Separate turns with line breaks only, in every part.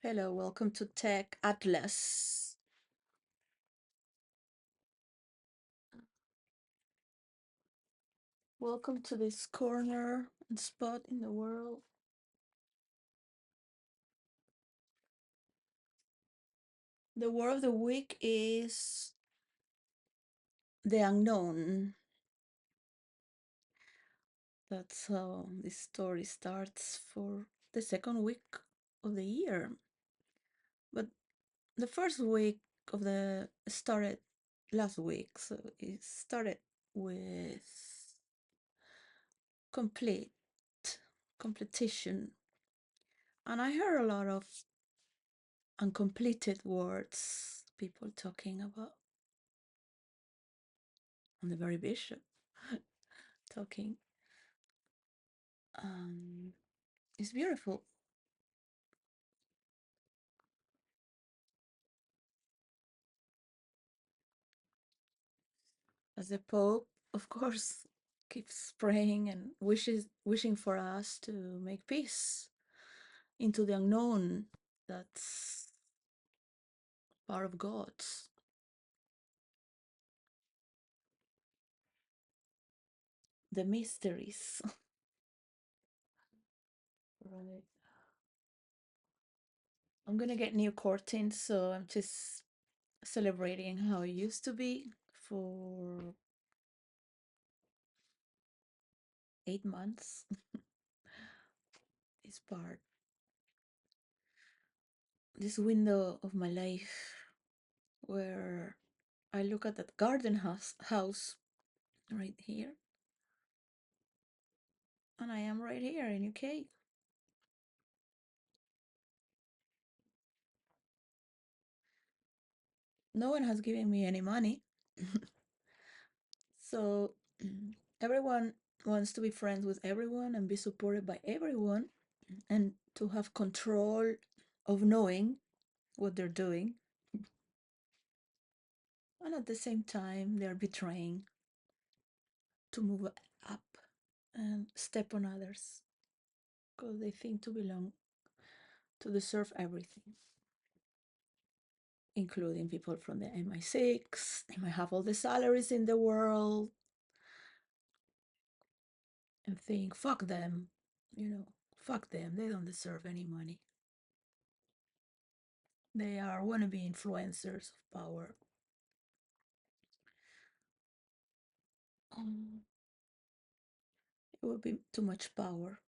Hello, welcome to Tech Atlas. Welcome to this corner and spot in the world. The word of the week is the unknown. That's how this story starts for the second week of the year. But the first week of the started last week, so it started with complete completion. And I heard a lot of uncompleted words people talking about. And the very bishop talking. It's beautiful. As the Pope, of course, keeps praying and wishing for us to make peace into the unknown. That's part of God's. The mysteries. Right. I'm gonna get new curtains, so I'm just celebrating how it used to be for 8 months. This part, this window of my life where I look at that garden house right here, and I am right here in UK. No one has given me any money, so everyone wants to be friends with everyone and be supported by everyone, and to have control of knowing what they're doing. And at the same time, they're betraying to move up and step on others because they think to belong, to deserve everything, including people from the MI6. They might have all the salaries in the world and think, fuck them, fuck them. They don't deserve any money. They are wannabe influencers of power. It would be too much power.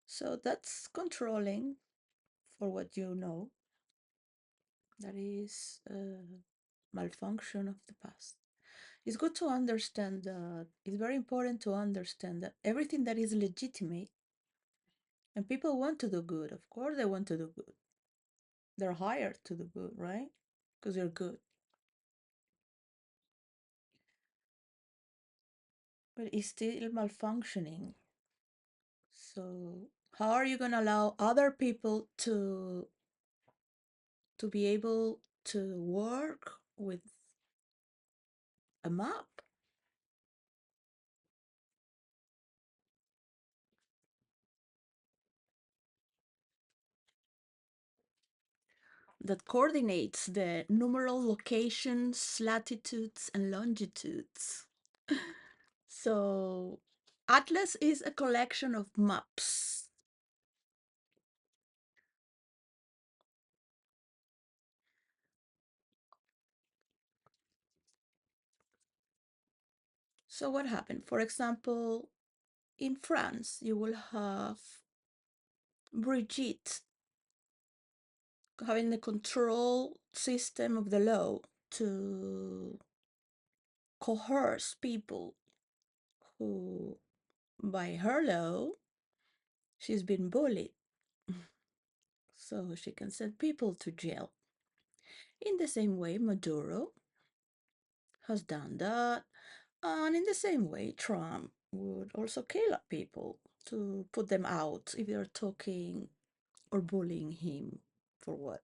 So that's controlling for what you know. That is a malfunction of the past. It's good to understand that it's very important to understand that everything that is legitimate, and people want to do good, of course they want to do good. They're hired to do good, right? Because they're good. But it's still malfunctioning. So how are you going to allow other people to be able to work with a map? That coordinates the numeral locations, latitudes, and longitudes. So, Atlas is a collection of maps. So, what happened? For example, in France, you will have Brigitte having the control system of the law to coerce people who, by her law, she's been bullied. So she can send people to jail. In the same way, Maduro has done that. And in the same way, Trump would also kill people to put them out if they're talking or bullying him for what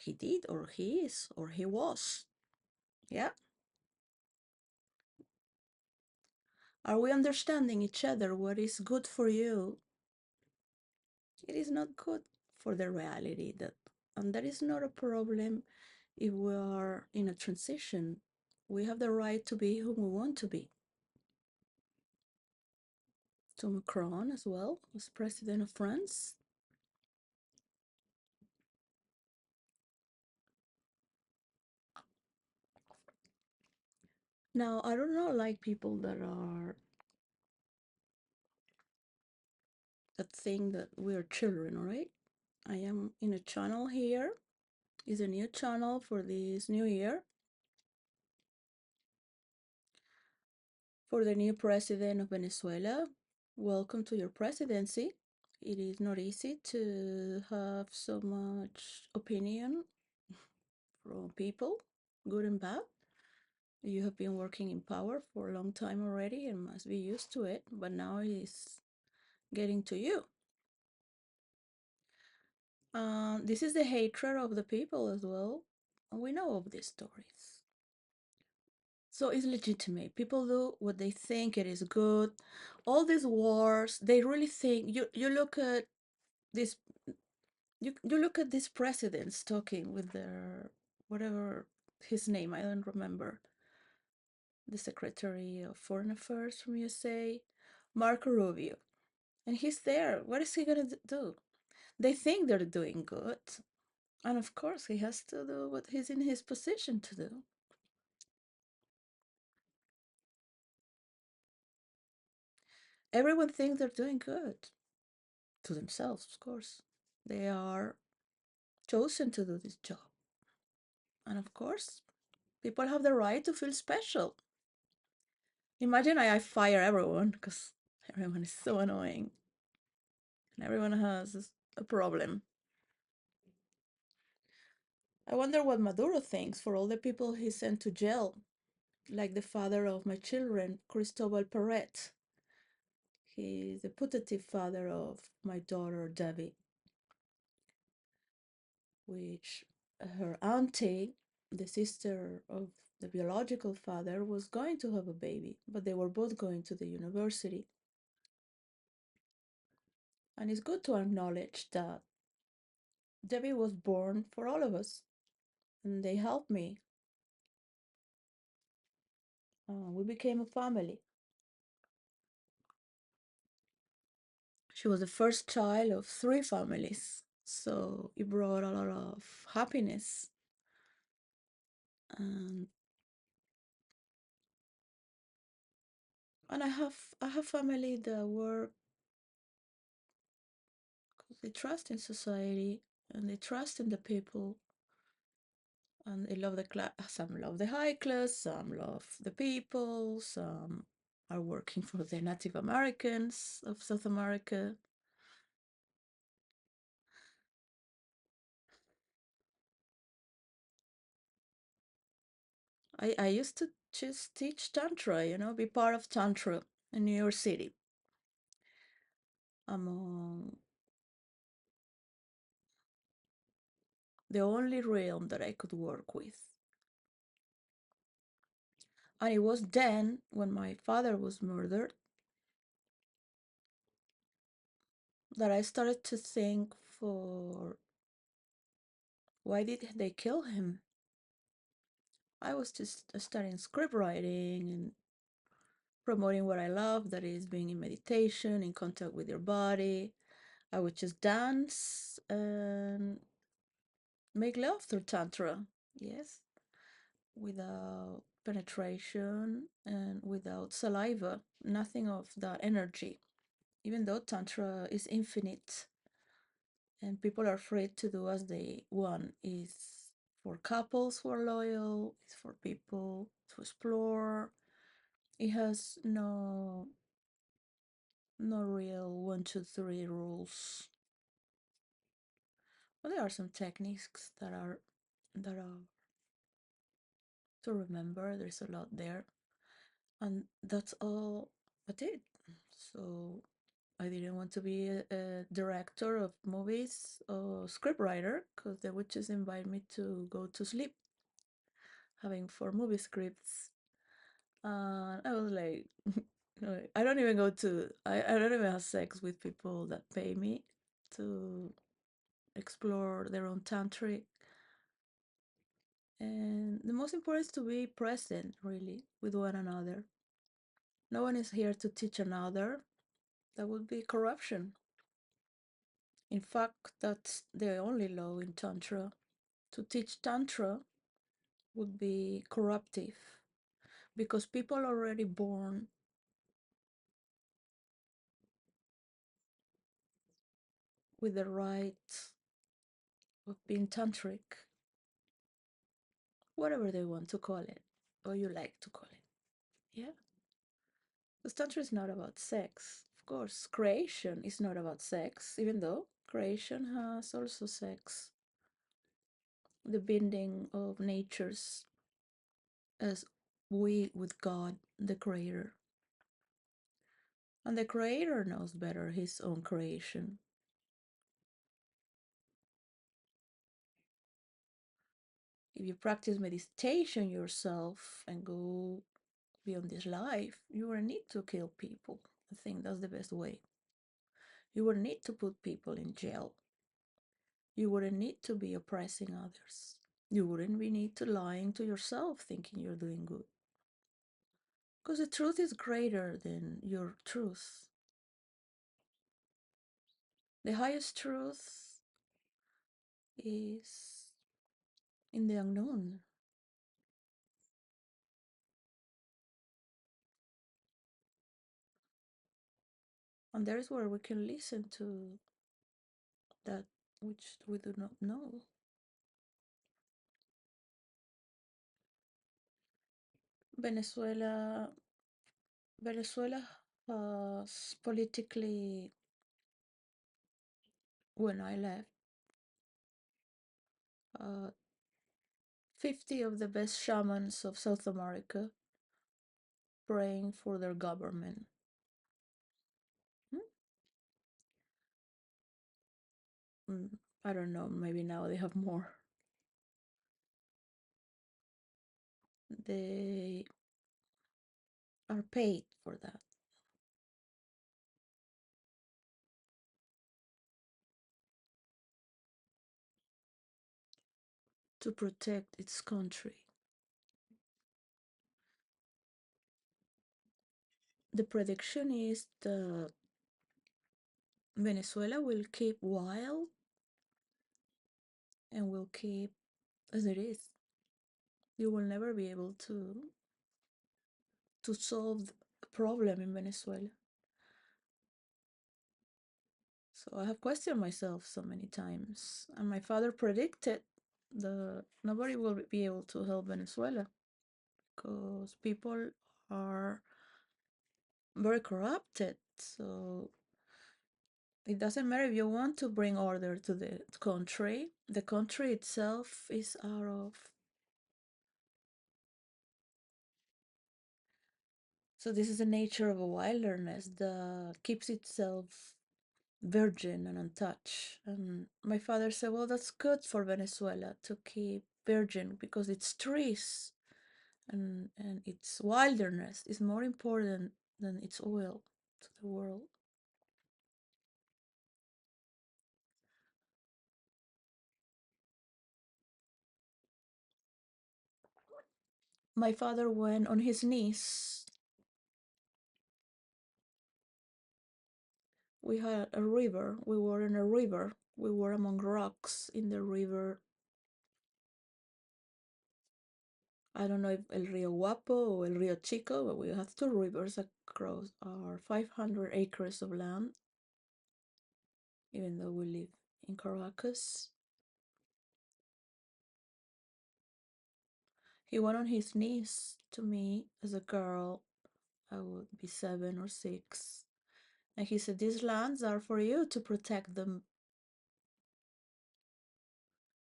he did or he is or he was. Yeah. Are we understanding each other? What is good for you? It is not good for the reality that And that is not a problem if we are in a transition. We have the right to be who we want to be. To Macron as well, as president of France. Now, I don't know, like people that think that we are children, all right? I am in a channel here. Is a new channel for this new year for the new president of Venezuela. Welcome to your presidency. It is not easy to have so much opinion from people, good and bad. You have been working in power for a long time already and must be used to it, but now it is getting to you. This is the hatred of the people as well. And we know of these stories. So it's legitimate. People do what they think it is good. All these wars, they really think you look at this you look at these presidents talking with their whatever his name, I don't remember. The Secretary of Foreign Affairs from USA, Marco Rubio. And he's there. What is he gonna do? They think they're doing good. And of course, he has to do what he's in his position to do. Everyone thinks they're doing good. To themselves, of course. They are chosen to do this job. And of course, people have the right to feel special. Imagine I fire everyone because everyone is so annoying. And everyone has a problem. I wonder what Maduro thinks for all the people he sent to jail, like the father of my children, Cristobal Perret. He's the putative father of my daughter, Debbie, which her auntie, the sister of the biological father, was going to have a baby, but they were both going to the university. And it's good to acknowledge that Debbie was born for all of us, and they helped me. We became a family. She was the first child of three families, so it brought a lot of happiness. And I have family that work because they trust in society and they trust in the people and they love the class. Some love the high class, some love the people, some are working for the Native Americans of South America. I used to just teach Tantra, be part of Tantra in New York City among the only realm that I could work with. And it was then, when my father was murdered, that I started to think for why did they kill him? I was just studying script writing and promoting what I love, that is being in meditation, in contact with your body. I would just dance and make love through Tantra, yes, without penetration and without saliva, nothing of that energy. Even though Tantra is infinite and people are free to do as they want, is for couples who are loyal, it's for people to explore. It has no real 1, 2, 3 rules. But there are some techniques that are to remember. There's a lot there. And that's all I did. So I didn't want to be a director of movies or scriptwriter because they would just invite me to go to sleep having 4 movie scripts. And I was like, I don't even go to, I don't even have sex with people that pay me to explore their own tantric. And the most important is to be present, really, with one another. No one is here to teach another. That would be corruption. In fact, that's the only law in Tantra. To teach Tantra would be corruptive because people are already born with the right of being tantric, whatever they want to call it, or you like to call it. Yeah? Because Tantra is not about sex. Of course, creation is not about sex, even though creation has also sex. The binding of natures as we with God, the Creator. And the Creator knows better his own creation. If you practice meditation yourself and go beyond this life, you will need to kill people. I think that's the best way. You will need to put people in jail. You wouldn't need to be oppressing others. You wouldn't be need to lying to yourself thinking you're doing good. Because the truth is greater than your truth. The highest truth is in the unknown. And there is where we can listen to that which we do not know. Venezuela has politically, when I left, 50 of the best shamans of South America praying for their government. I don't know, maybe now they have more. They are paid for that. To protect its country. The prediction is that Venezuela will keep wild and will keep as it is. You will never be able to solve the problem in Venezuela. So I have questioned myself so many times, and my father predicted that nobody will be able to help Venezuela because people are very corrupted. So it doesn't matter if you want to bring order to the country itself is out of. So this is the nature of a wilderness that keeps itself virgin and untouched. And my father said, well, that's good for Venezuela to keep virgin because its trees and its wilderness is more important than its oil to the world. My father went on his knees. We had a river. We were in a river. We were among rocks in the river. I don't know if El Rio Guapo or El Rio Chico, but we have two rivers across our 500 acres of land, even though we live in Caracas. He went on his knees to me as a girl. I would be 7 or 6. And he said, these lands are for you to protect them.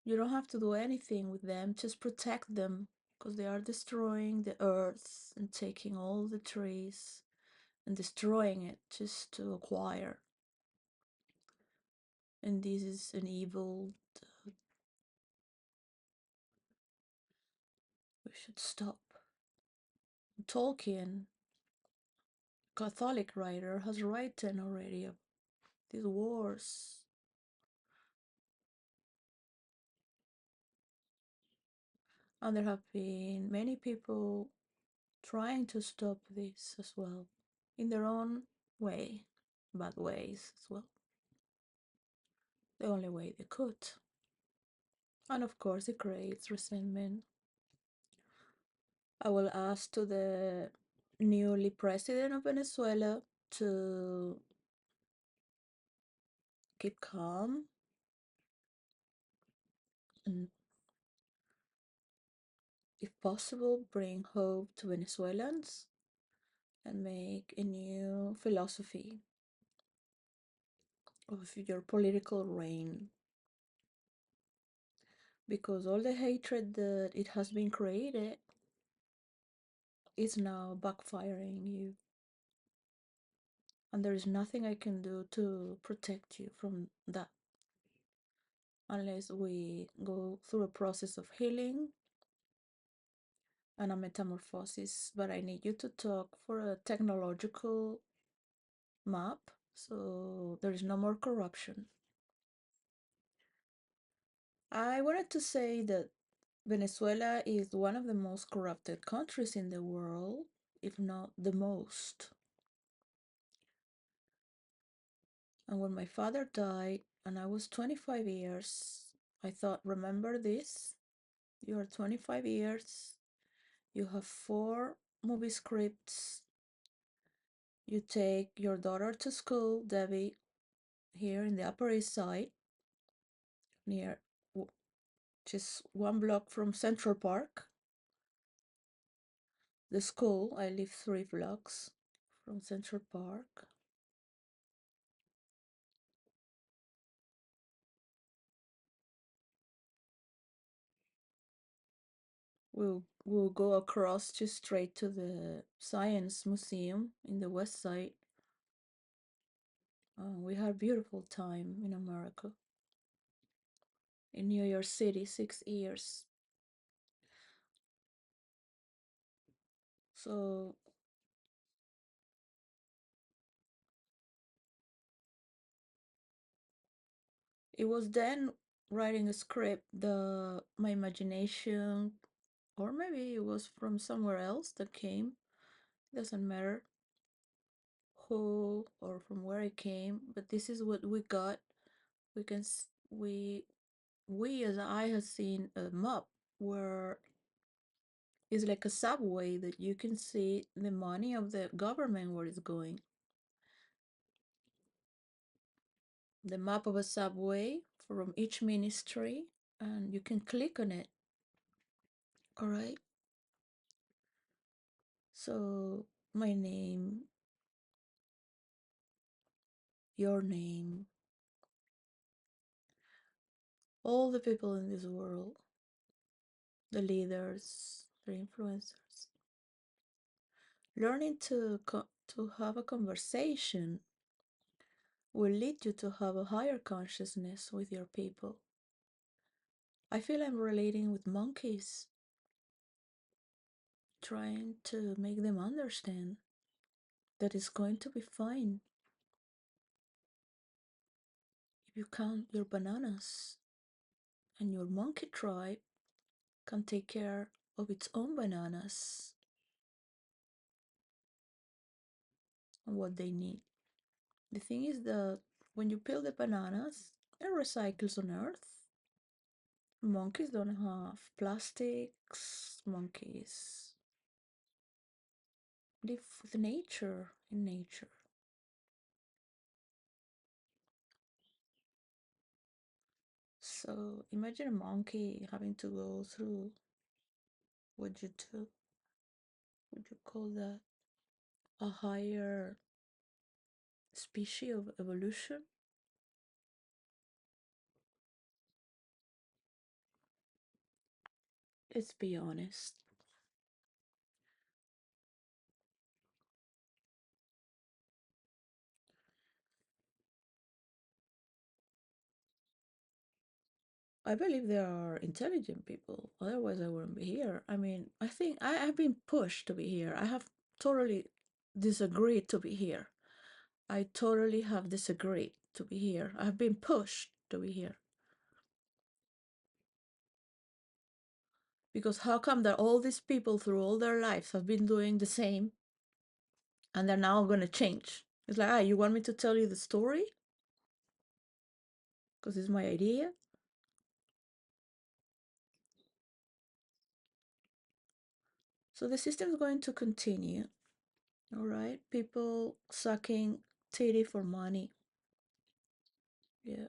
You don't have to do anything with them, just protect them because they are destroying the earth and taking all the trees and destroying it just to acquire. And this is an evil. We should stop. Tolkien, Catholic writer, has written already of these wars And there have been many people trying to stop this as well, in their own way, bad ways as well, the only way they could. And of course, it creates resentment. I will ask to the newly president of Venezuela to keep calm and, if possible, bring hope to Venezuelans and make a new philosophy of your political reign. Because all the hatred that it has been created is now backfiring you. And there is nothing I can do to protect you from that unless we go through a process of healing and a metamorphosis. But I need you to talk for a technological map so there is no more corruption. I wanted to say that Venezuela is one of the most corrupted countries in the world, if not the most. And when my father died and I was 25 years, I thought, remember this? You are 25 years, you have 4 movie scripts, you take your daughter to school, Debbie, here in the Upper East Side, near just 1 block from Central Park. The school, I live 3 blocks from Central Park. We'll go across just straight to the Science Museum in the West Side. We had a beautiful time in America. In New York City, 6 years. So it was then writing a script, my imagination, or maybe it was from somewhere else that came. Doesn't matter who or from where it came, but this is what we got. We can we as I have seen a map where it's like a subway that you can see the money of the government where it's going. The map of a subway from each ministry, and you can click on it. All right. So my name, your name, all the people in this world, the leaders, the influencers, learning to have a conversation will lead you to have a higher consciousness with your people. I feel I'm relating with monkeys, trying to make them understand that it's going to be fine if you count your bananas, and your monkey tribe can take care of its own bananas and what they need. The thing is that when you peel the bananas, it recycles on Earth. Monkeys don't have plastics. Monkeys live with nature, in nature. So imagine a monkey having to go through what you do. Would you call that a higher species of evolution? Let's be honest. I believe there are intelligent people, otherwise I wouldn't be here. I mean, I think I have been pushed to be here. I have totally disagreed to be here. I totally have disagreed to be here. I have been pushed to be here. Because how come that all these people through all their lives have been doing the same and they're now going to change? It's like, you want me to tell you the story? Because it's my idea. So the system is going to continue. All right. People sucking titty for money. Yeah.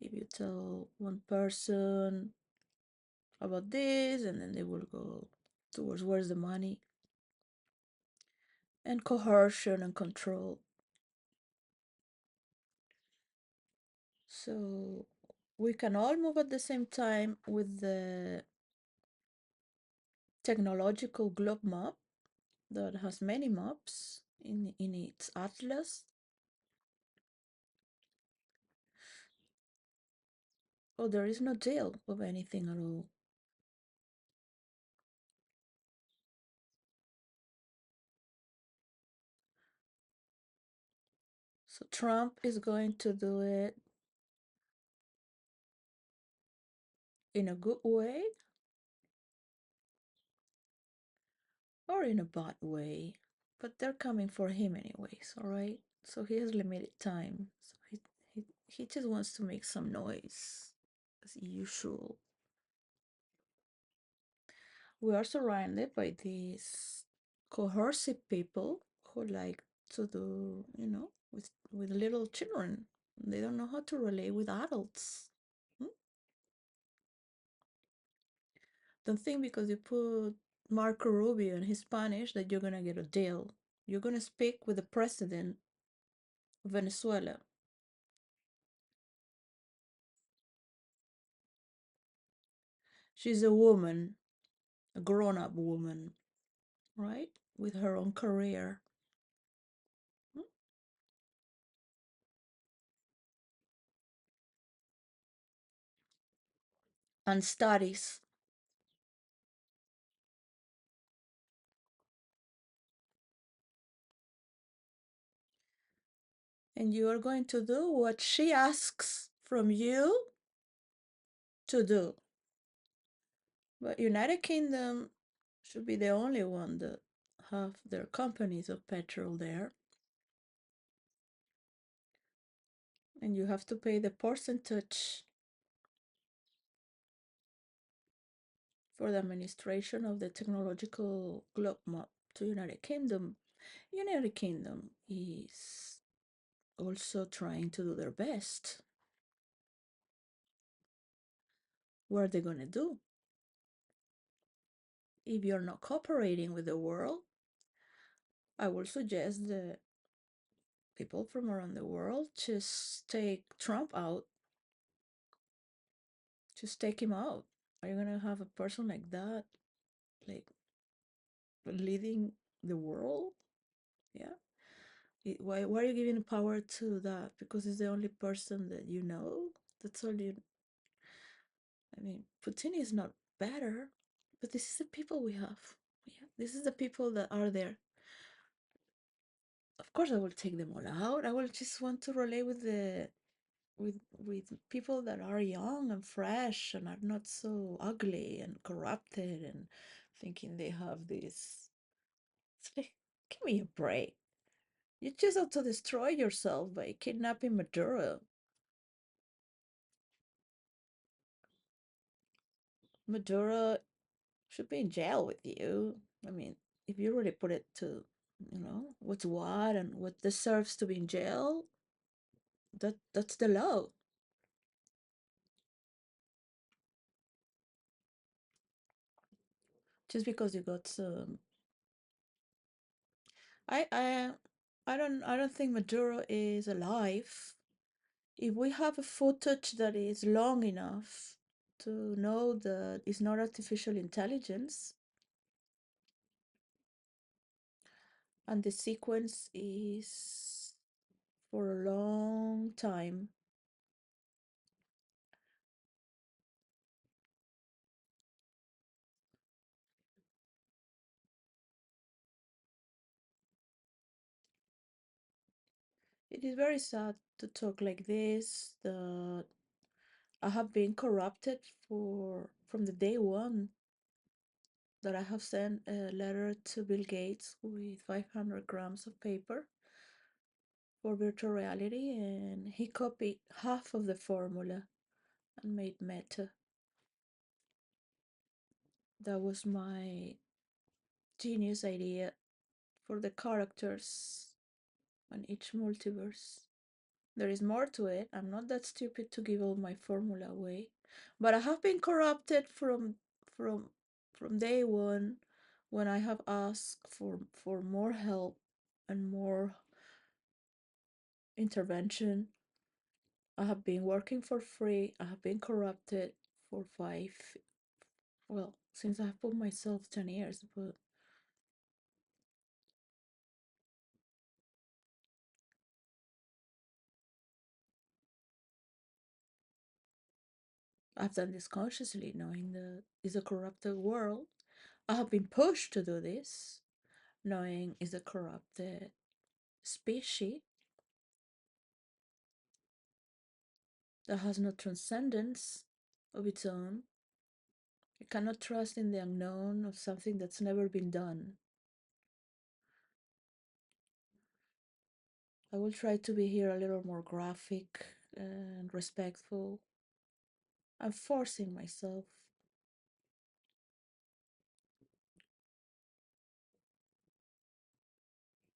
If you tell one person about this, and then they will go towards where's the money, and coercion and control. So we can all move at the same time with the technological globe map that has many maps in its atlas. Oh, there is no deal of anything at all. So Trump is going to do it in a good way or in a bad way. But they're coming for him anyways, all right? So he has limited time. So he just wants to make some noise, as usual. We are surrounded by these coercive people who like to do, with little children. They don't know how to relate with adults. Hmm? Don't think because you put Marco Rubio in his Spanish that you're gonna get a deal. You're gonna speak with the president of Venezuela. She's a woman, a grown-up woman, right? With her own career. Hmm? And studies. And you are going to do what she asks from you to do. But United Kingdom should be the only one that have their companies of petrol there. And you have to pay the percentage for the administration of the technological globe map to United Kingdom. United Kingdom is also trying to do their best. What are they going to do? If you're not cooperating with the world, I will suggest that people from around the world just take Trump out. Just take him out. Are you gonna have a person like that, like leading the world? Yeah. Why are you giving power to that? Because it's the only person that you know. That's all you. I mean, Putin is not better, but this is the people we have. Yeah, this is the people that are there. Of course, I will take them all out. I will just want to relate with with people that are young and fresh and are not so ugly and corrupted and thinking they have this. It's like, give me a break. You just auto destroy yourself by kidnapping Maduro. Maduro should be in jail with you. I mean, if you really put it to, what's what and what deserves to be in jail, that's the law. Just because you got some, I I I don't think Maduro is alive. If we have a footage that is long enough to know that it's not artificial intelligence and the sequence is for a long time, it is very sad to talk like this, that I have been corrupted from the day one. that I have sent a letter to Bill Gates with 500 grams of paper for virtual reality, and he copied half of the formula and made meta. That was my genius idea for the characters on each multiverse. There is more to it. I'm not that stupid to give all my formula away. But I have been corrupted from from day one when I have asked for more help and more intervention. I have been working for free. I have been corrupted for well, since I have put myself 10 years, but I've done this consciously, knowing that it's a corrupted world. I have been pushed to do this, knowing it's a corrupted species that has no transcendence of its own. You cannot trust in the unknown of something that's never been done. I will try to be here a little more graphic and respectful. I'm forcing myself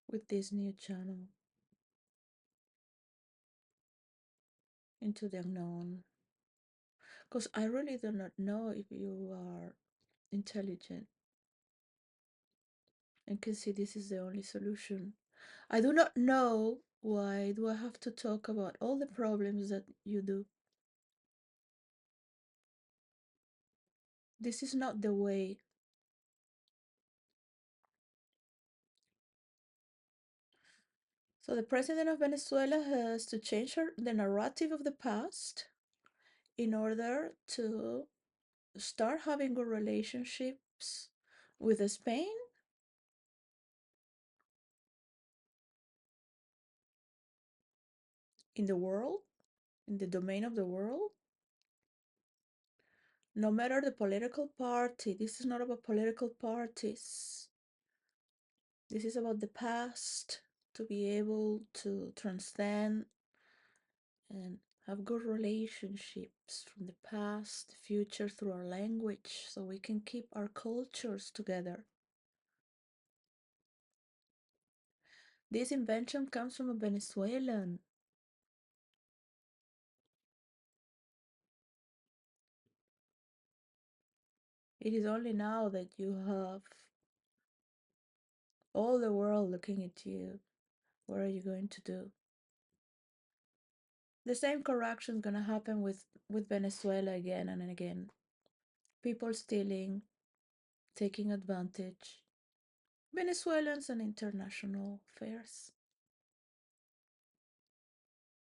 with this new channel into the unknown. Because I really do not know if you are intelligent and can see this is the only solution. I do not know why do I have to talk about all the problems that you do. This is not the way. So the president of Venezuela has to change the narrative of the past in order to start having good relationships with Spain, in the world, in the domain of the world. No matter the political party, this is not about political parties. This is about the past, to be able to transcend and have good relationships from the past, the future through our language, so we can keep our cultures together. This invention comes from a Venezuelan. It is only now that you have all the world looking at you. What are you going to do? The same corruption is going to happen with Venezuela again and again. People stealing, taking advantage. Venezuelans and international affairs.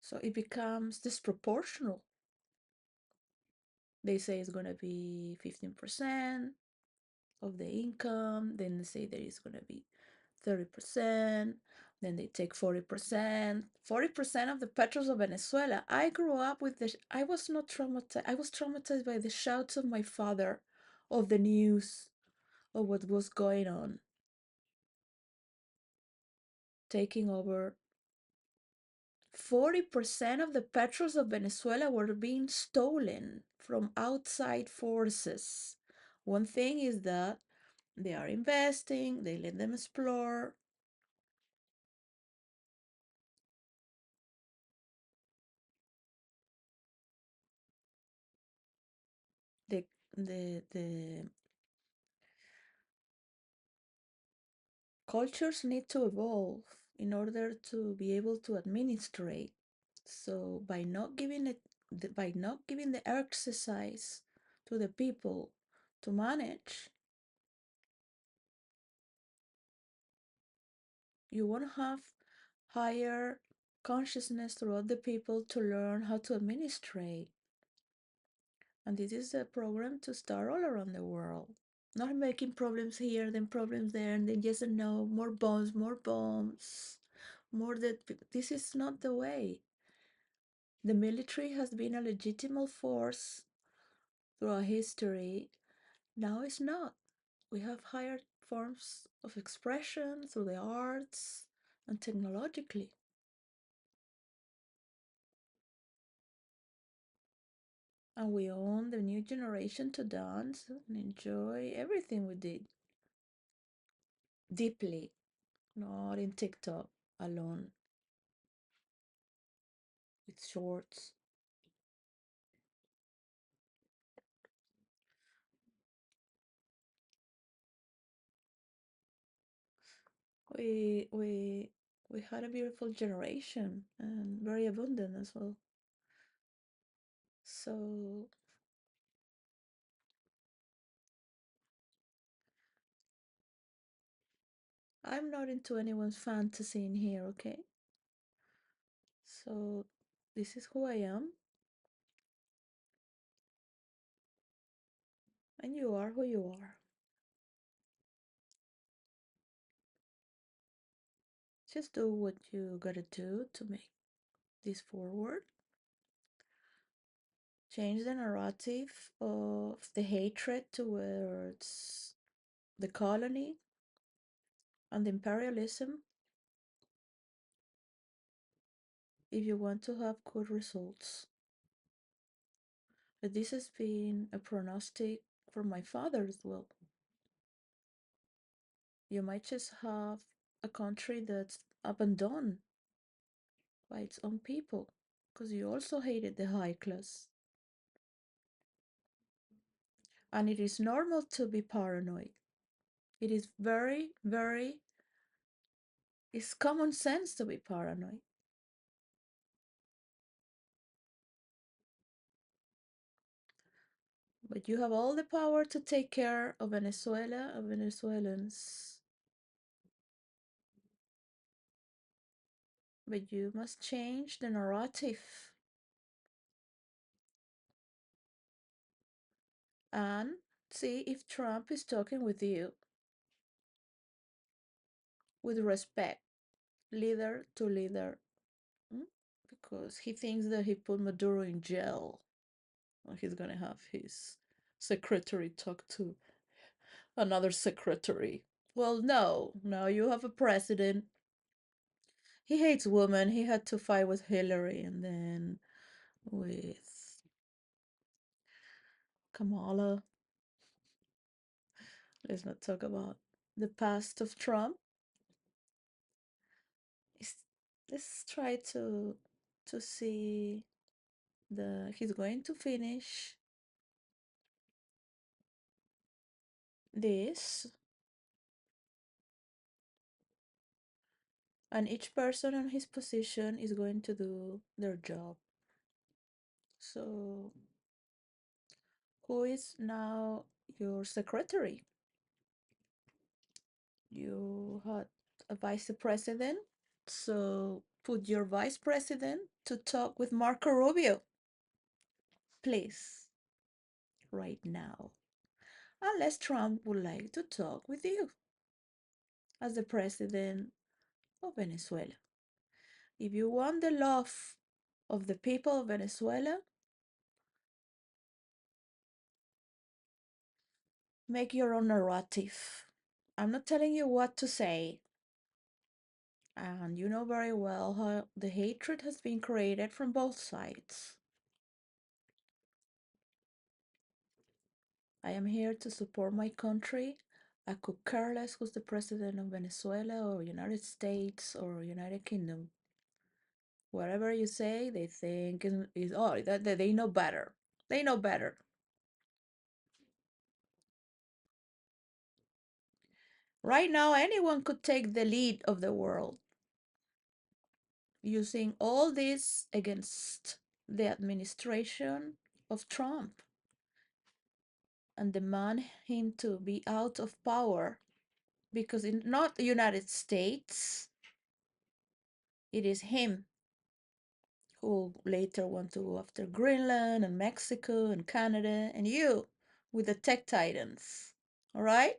So it becomes disproportional. They say it's going to be 15% of the income. Then they say there is going to be 30%. Then they take 40%. 40% of the petros of Venezuela. I grew up with this. I was not traumatized. I was traumatized by the shouts of my father of the news of what was going on, taking over. 40% of the petros of Venezuela were being stolen from outside forces. One thing is that they are investing, they let them explore. The, the cultures need to evolve in order to be able to administrate. So by not giving the exercise to the people to manage, you won't have higher consciousness throughout the people to learn how to administrate. And this is a program to start all around the world. Not making problems here, then problems there, and then yes and no, more bombs, more that. This is not the way. The military has been a legitimate force throughout history. Now it's not. we have higher forms of expression through the arts and technologically. And we own the new generation to dance and enjoy everything we did deeply, not in TikTok alone with shorts. We we we had a beautiful generation and very abundant as well. So I'm not into anyone's fantasy in here, okay? So this is who I am, and you are who you are. Just do what you gotta do to make this forward. Change the narrative of the hatred towards the colony and imperialism if you want to have good results. But this has been a prognostic for my father as well. You might just have a country that's abandoned by its own people because you also hated the high class. And it is normal to be paranoid. It is it's common sense to be paranoid. But you have all the power to take care of Venezuela and Venezuelans. But you must change the narrative and see if Trump is talking with you with respect, leader to leader. mm? Because he thinks that he put Maduro in jail. Or he's gonna have his secretary talk to another secretary. Well, no, no, you have a president. He hates women. He had to fight with Hillary and then with Kamala. Let's not talk about the past of Trump. Let's try to see he's going to finish this, and each person in his position is going to do their job. So who is now your secretary? You had a vice president, so put your vice president to talk with Marco Rubio, please, right now. Unless Trump would like to talk with you as the president of Venezuela. If you want the love of the people of Venezuela, make your own narrative. I'm not telling you what to say. And you know very well how the hatred has been created from both sides. I am here to support my country. I could care less who's the president of Venezuela or United States or United Kingdom. Whatever you say, they think is oh, that they know better. They know better. Right now, anyone could take the lead of the world using all this against the administration of Trump and demand him to be out of power because in not the United States, it is him who later want to go after Greenland and Mexico and Canada and you with the tech titans. All right?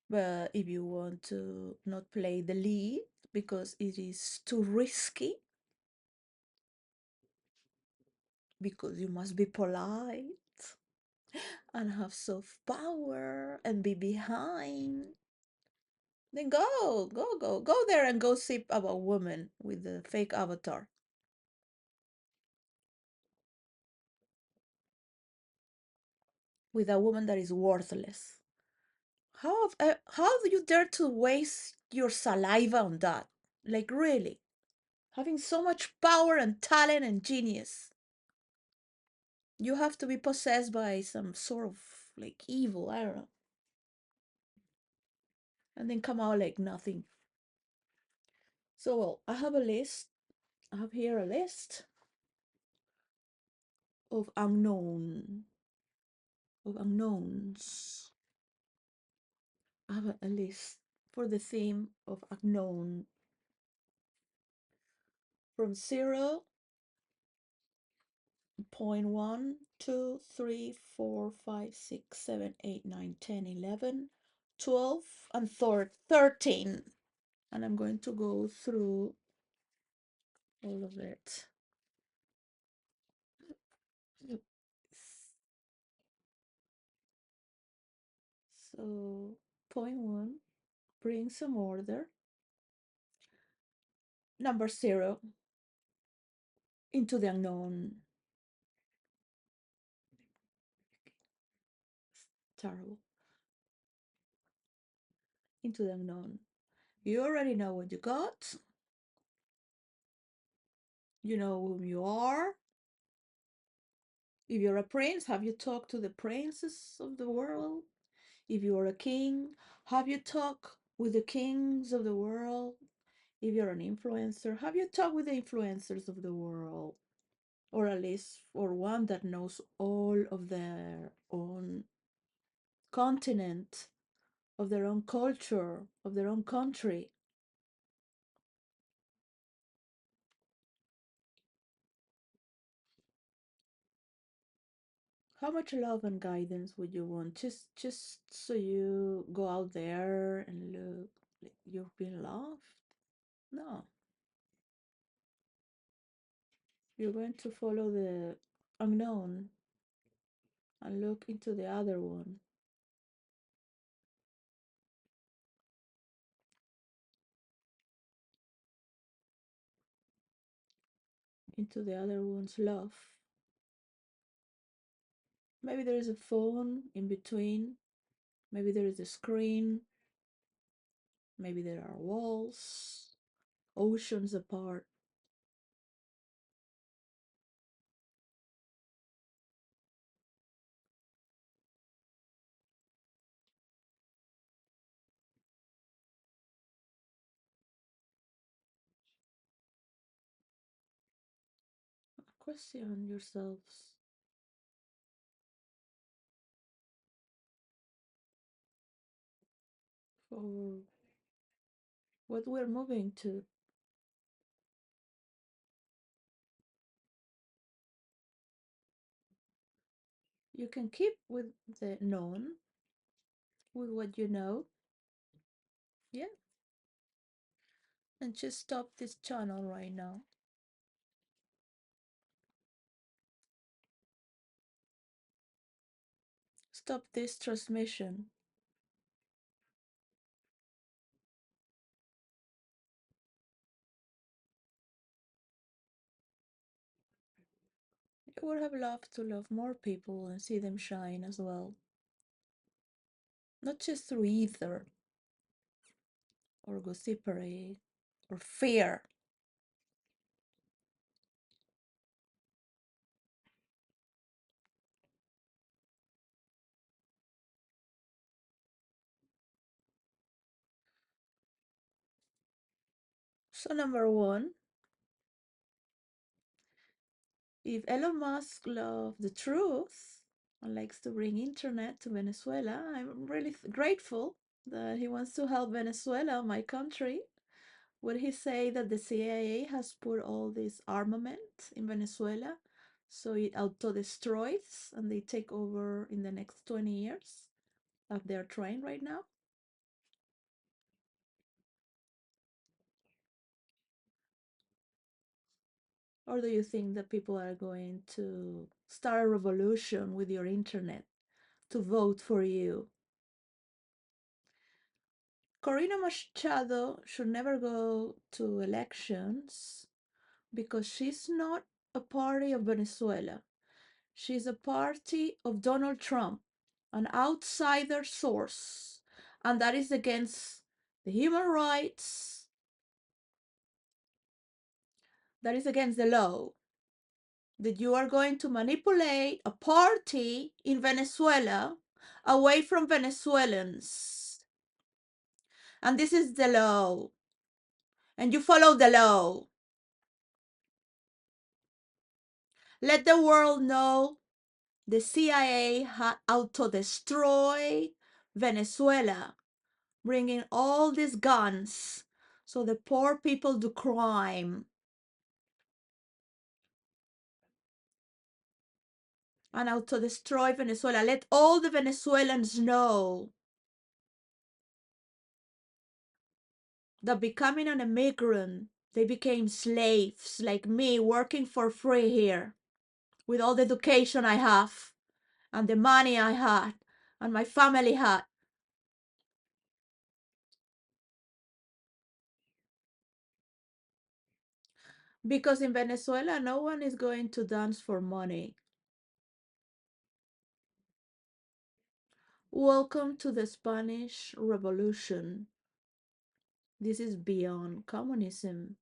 But if you want to not play the lead because it is too risky, because you must be polite, and have soft power and be behind, then go there and gossip about women with the fake avatar, with a woman that is worthless. How do you dare to waste your saliva on that? Like really, having so much power and talent and genius, you have to be possessed by some sort of like evil, I don't know, and then come out like nothing. So well, I have a list. I have here a list of unknowns. I have a list for the theme of unknown from 0.1, 2, 3, 4, 5, 6, 7, 8, 9, 10, 11, 12, and 13. And I'm going to go through all of it. So, point one, bring some order. Number 0, into the unknown. Terrible. Into the unknown. You already know what you got. You know whom you are. If you're a prince, have you talked to the princes of the world? If you're a king, have you talked with the kings of the world? If you're an influencer, have you talked with the influencers of the world? Or at least for one that knows all of their own continent, of their own culture, of their own country. How much love and guidance would you want? Just so you go out there and look like you've been loved? No. You're going to follow the unknown and look into the other one, into the other one's love. Maybe there is a phone in between. Maybe there is a screen. Maybe there are walls, oceans apart. Question yourselves for what we're moving to. You can keep with the known, with what you know, yeah, and just stop this channel right now. Stop this transmission. I would have loved to love more people and see them shine as well. Not just through ether or gossipery or fear. So number one, if Elon Musk loves the truth and likes to bring internet to Venezuela, I'm really grateful that he wants to help Venezuela, my country. Would he say that the CIA has put all this armament in Venezuela so it auto destroys and they take over in the next 20 years, as they're trying right now? Or do you think that people are going to start a revolution with your internet to vote for you. Corina Machado should never go to elections because she's not a party of Venezuela. She's a party of Donald Trump, an outsider source, and that is against the human rights, that is against the law. That you are going to manipulate a party in Venezuela away from Venezuelans. And this is the law. And you follow the law. Let the world know the CIA auto-destroy Venezuela, bringing all these guns so the poor people do crime. And auto-destroy Venezuela. Let all the Venezuelans know that becoming an immigrant, they became slaves like me, working for free here with all the education I have and the money I had and my family had. Because in Venezuela, no one is going to dance for money. Welcome to the Spanish Revolution. This is beyond communism.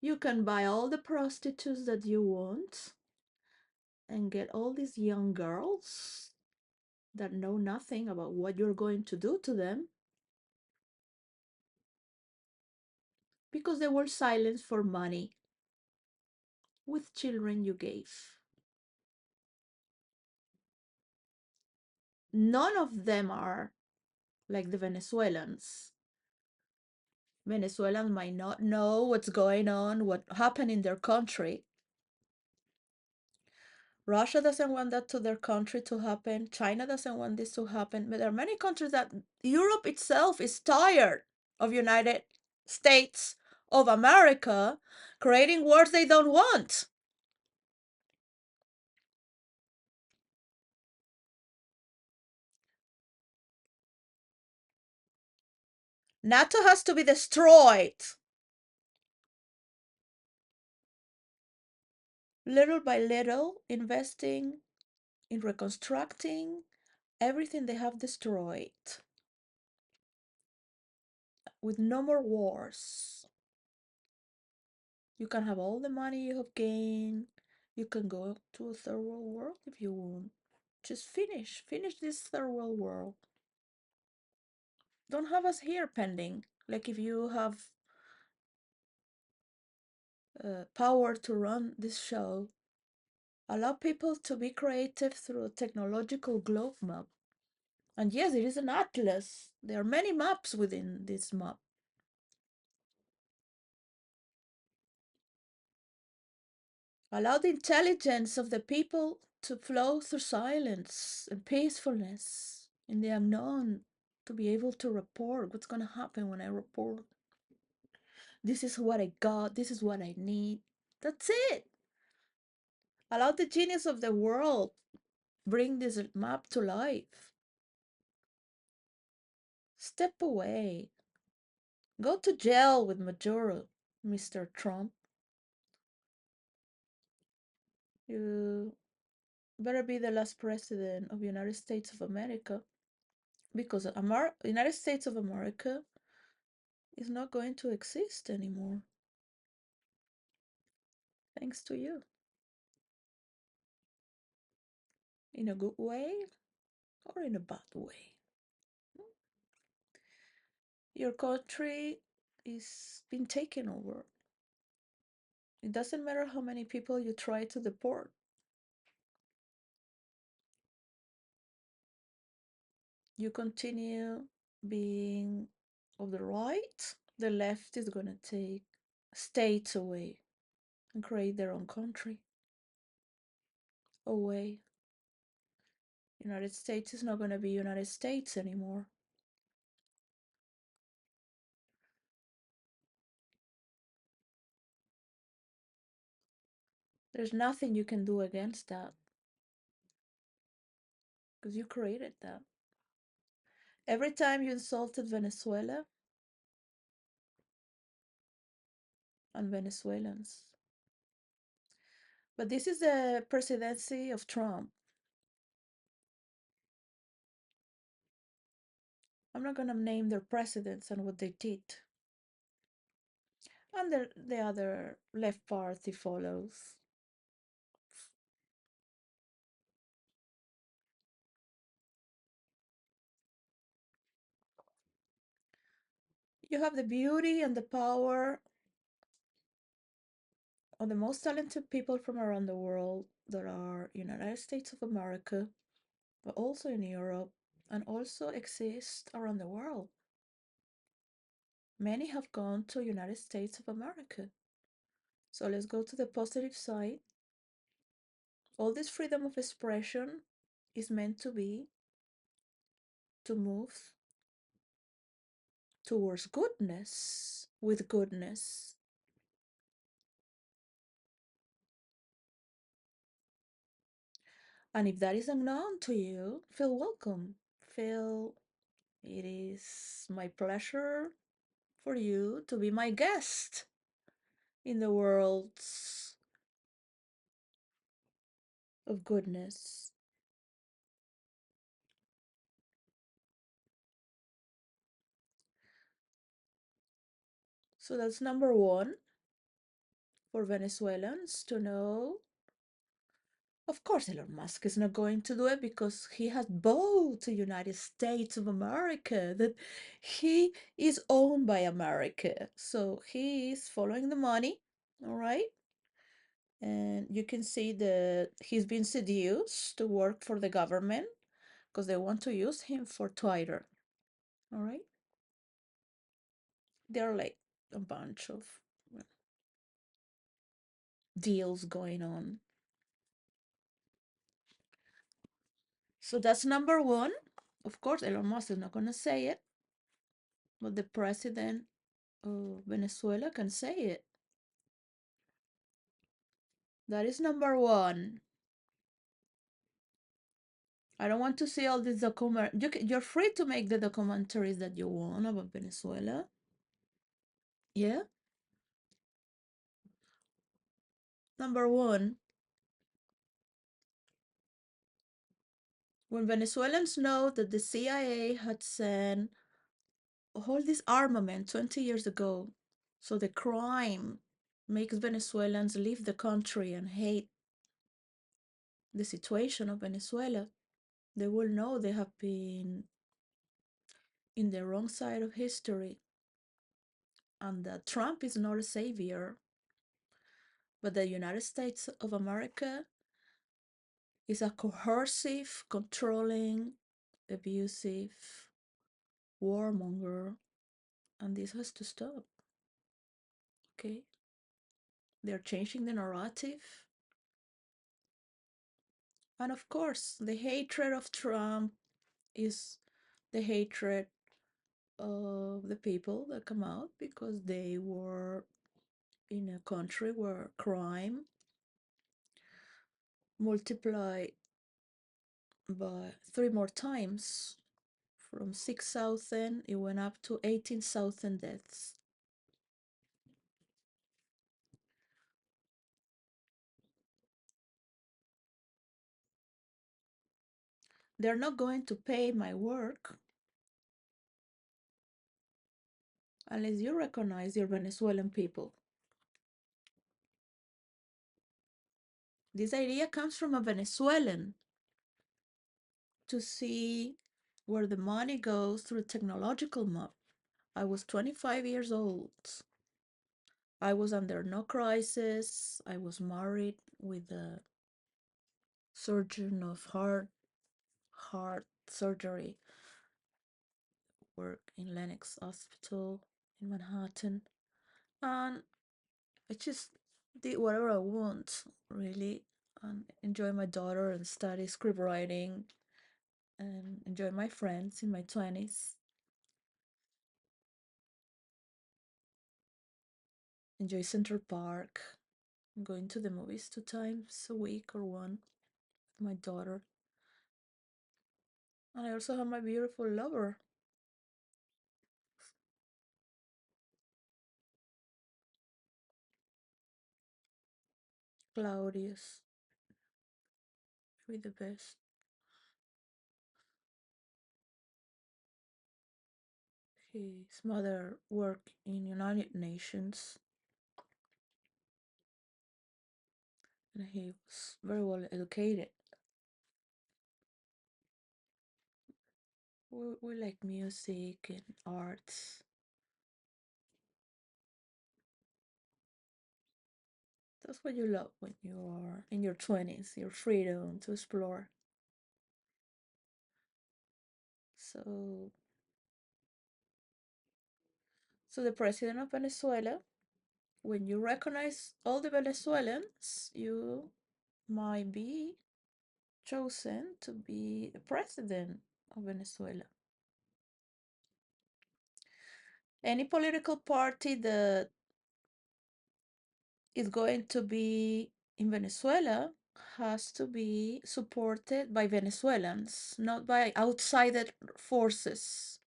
You can buy all the prostitutes that you want and get all these young girls that know nothing about what you're going to do to them because they were silenced for money with children you gave. None of them are like the Venezuelans. Venezuelans might not know what's going on, what happened in their country. Russia doesn't want that to their country to happen. China doesn't want this to happen. But there are many countries that Europe itself is tired of United States of America creating wars they don't want. NATO has to be destroyed. Little by little, investing in reconstructing everything they have destroyed with no more wars. You can have all the money you have gained. You can go to a third world world if you want. Just finish this third world world. Don't have us here pending. Like if you have power to run this show, allow people to be creative through a technological globe map. And yes, it is an atlas. There are many maps within this map. Allow the intelligence of the people to flow through silence and peacefulness in the unknown, to be able to report what's going to happen when I report. This is what I got, this is what I need. That's it. Allow the genius of the world bring this map to life. Step away. Go to jail with Maduro, Mr. Trump. You better be the last president of the United States of America, because United States of America is not going to exist anymore. Thanks to you. In a good way or in a bad way. Your country is being taken over. It doesn't matter how many people you try to deport. You continue being of the right, the left is going to take states away and create their own country away. United States is not going to be United States anymore. There's nothing you can do against that. because you created that. Every time you insulted Venezuela and Venezuelans. But this is the presidency of Trump. I'm not going to name their presidents and what they did. And the other left party follows. You have the beauty and the power of the most talented people from around the world that are United States of America, but also in Europe, and also exist around the world. Many have gone to United States of America. So let's go to the positive side. All this freedom of expression is meant to be to move towards goodness with goodness. And if that is unknown to you, feel welcome. Feel it is my pleasure for you to be my guest in the worlds of goodness. So that's number one for Venezuelans to know. Of course, Elon Musk is not going to do it because he has bought the United States of America, that he is owned by America. So he is following the money, all right? And you can see that he's been seduced to work for the government because they want to use him for Twitter, all right? There are like a bunch of deals going on. So that's number one. Of course, Elon Musk is not going to say it, but the president of Venezuela can say it. That is number one. I don't want to see all these document. You're free to make the documentaries that you want about Venezuela. Yeah. Number one, when Venezuelans know that the CIA had sent all this armament 20 years ago, so the crime makes Venezuelans leave the country and hate the situation of Venezuela, they will know they have been in the wrong side of history and that Trump is not a savior, but the United States of America is a coercive, controlling, abusive warmonger, and this has to stop. Okay? They're changing the narrative. And of course, the hatred of Trump is the hatred of the people that come out because they were in a country where crime multiplied by 3 more times. From 6,000, it went up to 18,000 deaths. They're not going to pay my work unless you recognize your Venezuelan people. This idea comes from a Venezuelan to see where the money goes through technological map. I was 25 years old. I was under no crisis. I was married with a surgeon of heart surgery, work in Lenox Hospital in Manhattan. And I just did whatever I want, really, and enjoy my daughter and study script writing and enjoy my friends in my 20s. Enjoy Central Park, going to the movies 2 times a week or one with my daughter. And I also have my beautiful lover, Claudius, with the best. His mother worked in United Nations, and he was very well educated. We like music and arts. That's what you love when you are in your 20s, your freedom to explore. So, so the president of Venezuela, when you recognize all the Venezuelans, you might be chosen to be the president of Venezuela. Any political party that is going to be in Venezuela has to be supported by Venezuelans, not by outside forces.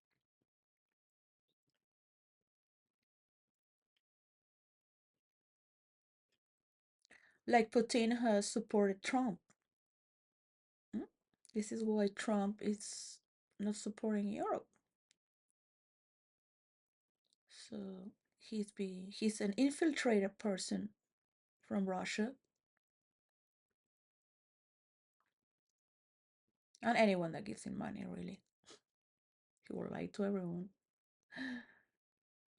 Like Putin has supported Trump. Mm? This is why Trump is not supporting Europe. So he's an infiltrated person from Russia, and anyone that gives him money, really. He will lie to everyone.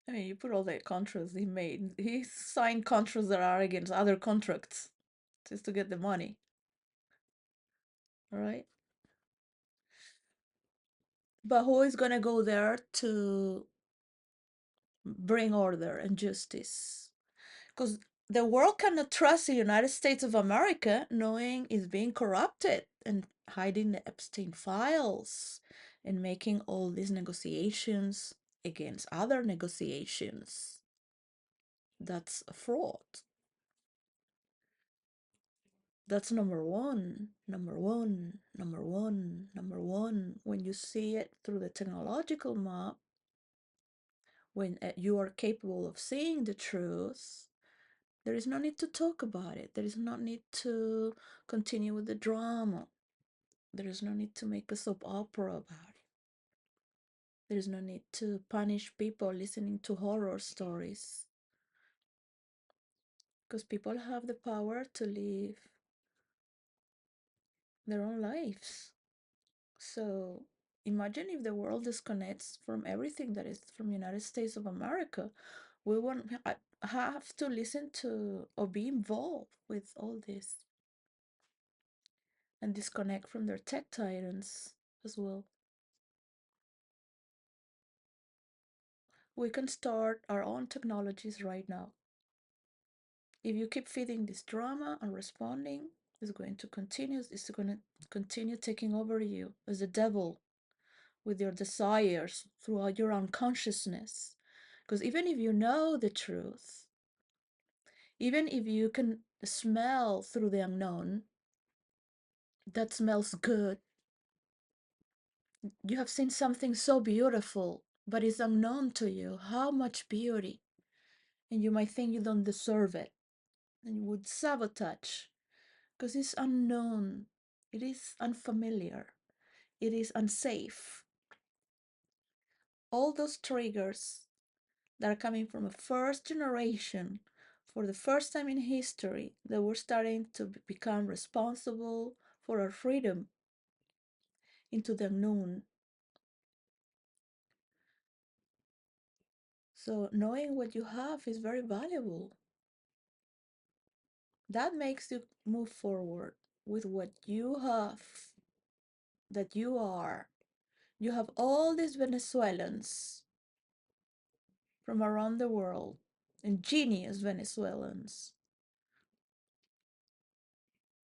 I mean, you put all the contracts he made. He signed contracts that are against other contracts just to get the money. All right. But who is going to go there to bring order and justice? Because the world cannot trust the United States of America knowing it's being corrupted and hiding the Epstein files and making all these negotiations against other negotiations. That's a fraud. That's number one, number one, number one, number one. When you see it through the technological map, when you are capable of seeing the truth, there is no need to talk about it. There is no need to continue with the drama. There is no need to make a soap opera about it. There is no need to punish people listening to horror stories. Because people have the power to live their own lives. So imagine if the world disconnects from everything that is from United States of America. We won't have to listen to or be involved with all this and disconnect from their tech titans as well. We can start our own technologies right now. If you keep feeding this drama and responding, it's going to continue. It's going to continue taking over you as a devil with your desires throughout your unconsciousness. Because even if you know the truth, even if you can smell through the unknown, that smells good. You have seen something so beautiful, but it's unknown to you. How much beauty? And you might think you don't deserve it. And you would sabotage because it's unknown, it is unfamiliar, it is unsafe. All those triggers that are coming from a first generation for the first time in history that we're starting to become responsible for our freedom into the unknown. So knowing what you have is very valuable. That makes you move forward with what you have, that you are. You have all these Venezuelans from around the world, ingenious Venezuelans.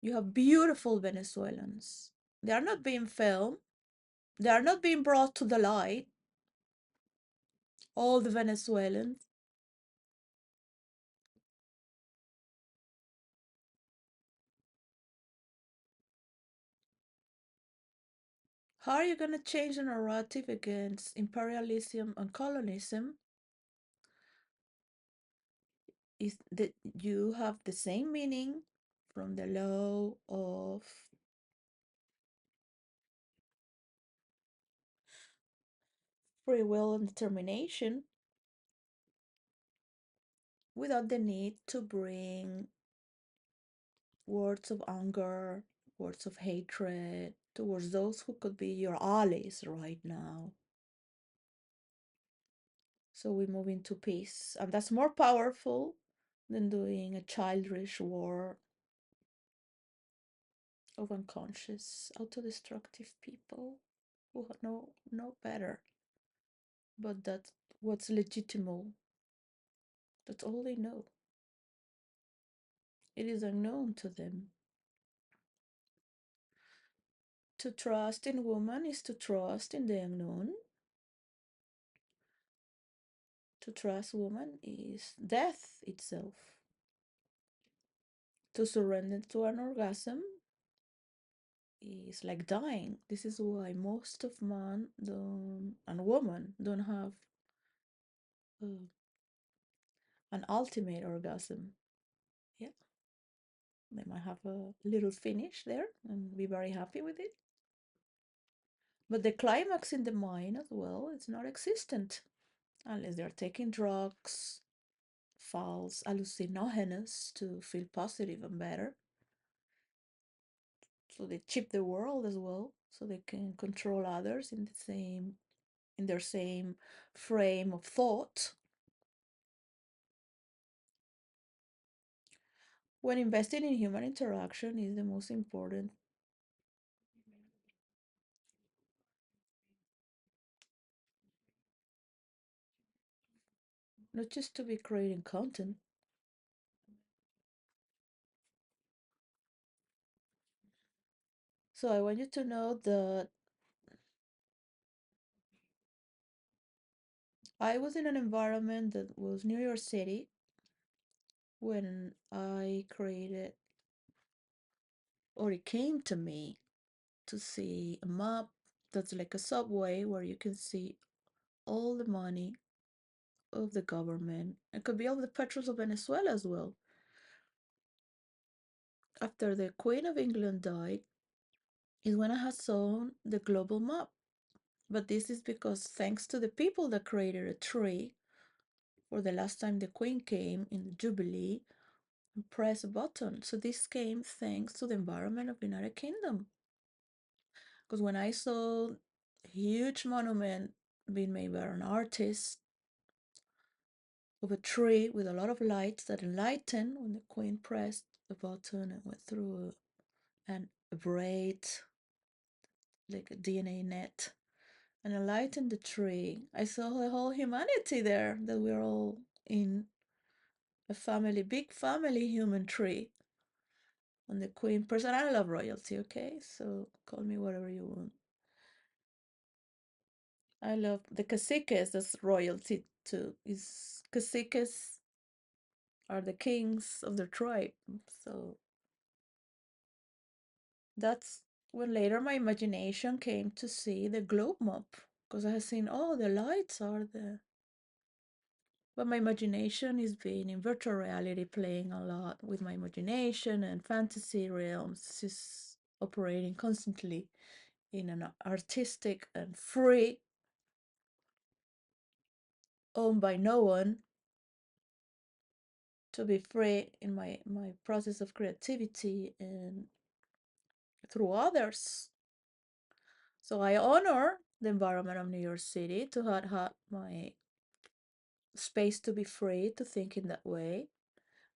You have beautiful Venezuelans. They are not being filmed, they are not being brought to the light. All the Venezuelans. How are you going to change the narrative against imperialism and colonialism is that you have the same meaning from the law of free will and determination without the need to bring words of anger, words of hatred towards those who could be your allies right now. So we move into peace, and that's more powerful than doing a childish war of unconscious, autodestructive people who know better, but that's what's legitimate. That's all they know. It is unknown to them. To trust in woman is to trust in the unknown. To trust woman is death itself. To surrender to an orgasm is like dying. This is why most of man don't, and woman don't have uh, an ultimate orgasm. Yeah, they might have a little finish there and be very happy with it. But the climax in the mind as well is not existent unless they're taking drugs, false hallucinogens to feel positive and better. So they chip the world as well, so they can control others in their same frame of thought. When investing in human interaction is the most important, not just to be creating content. So I want you to know that I was in an environment that was New York City when I created, or it came to me to see a map that's like a subway where you can see all the money of the government. It could be all the petros of Venezuela as well. After the Queen of England died, is when I had saw the global map. But this is because thanks to the people that created a tree for the last time the Queen came in the Jubilee and press a button. So this came thanks to the environment of the United Kingdom. Because when I saw a huge monument being made by an artist of a tree with a lot of lights that enlightened when the Queen pressed the button and went through a braid, like a DNA net, and enlightened the tree. I saw the whole humanity there, that we're all in a family, big family human tree. And the Queen person, I love royalty, okay? So call me whatever you want. I love the caciques, that's royalty too. Is caciques are the kings of their tribe. So that's when later my imagination came to see the globe map. Because I had seen, oh, the lights are the. But my imagination is being in virtual reality, playing a lot with my imagination and fantasy realms, just operating constantly in an artistic and free, owned by no one, to be free in my process of creativity and through others. So I honor the environment of New York City to have had my space to be free to think in that way.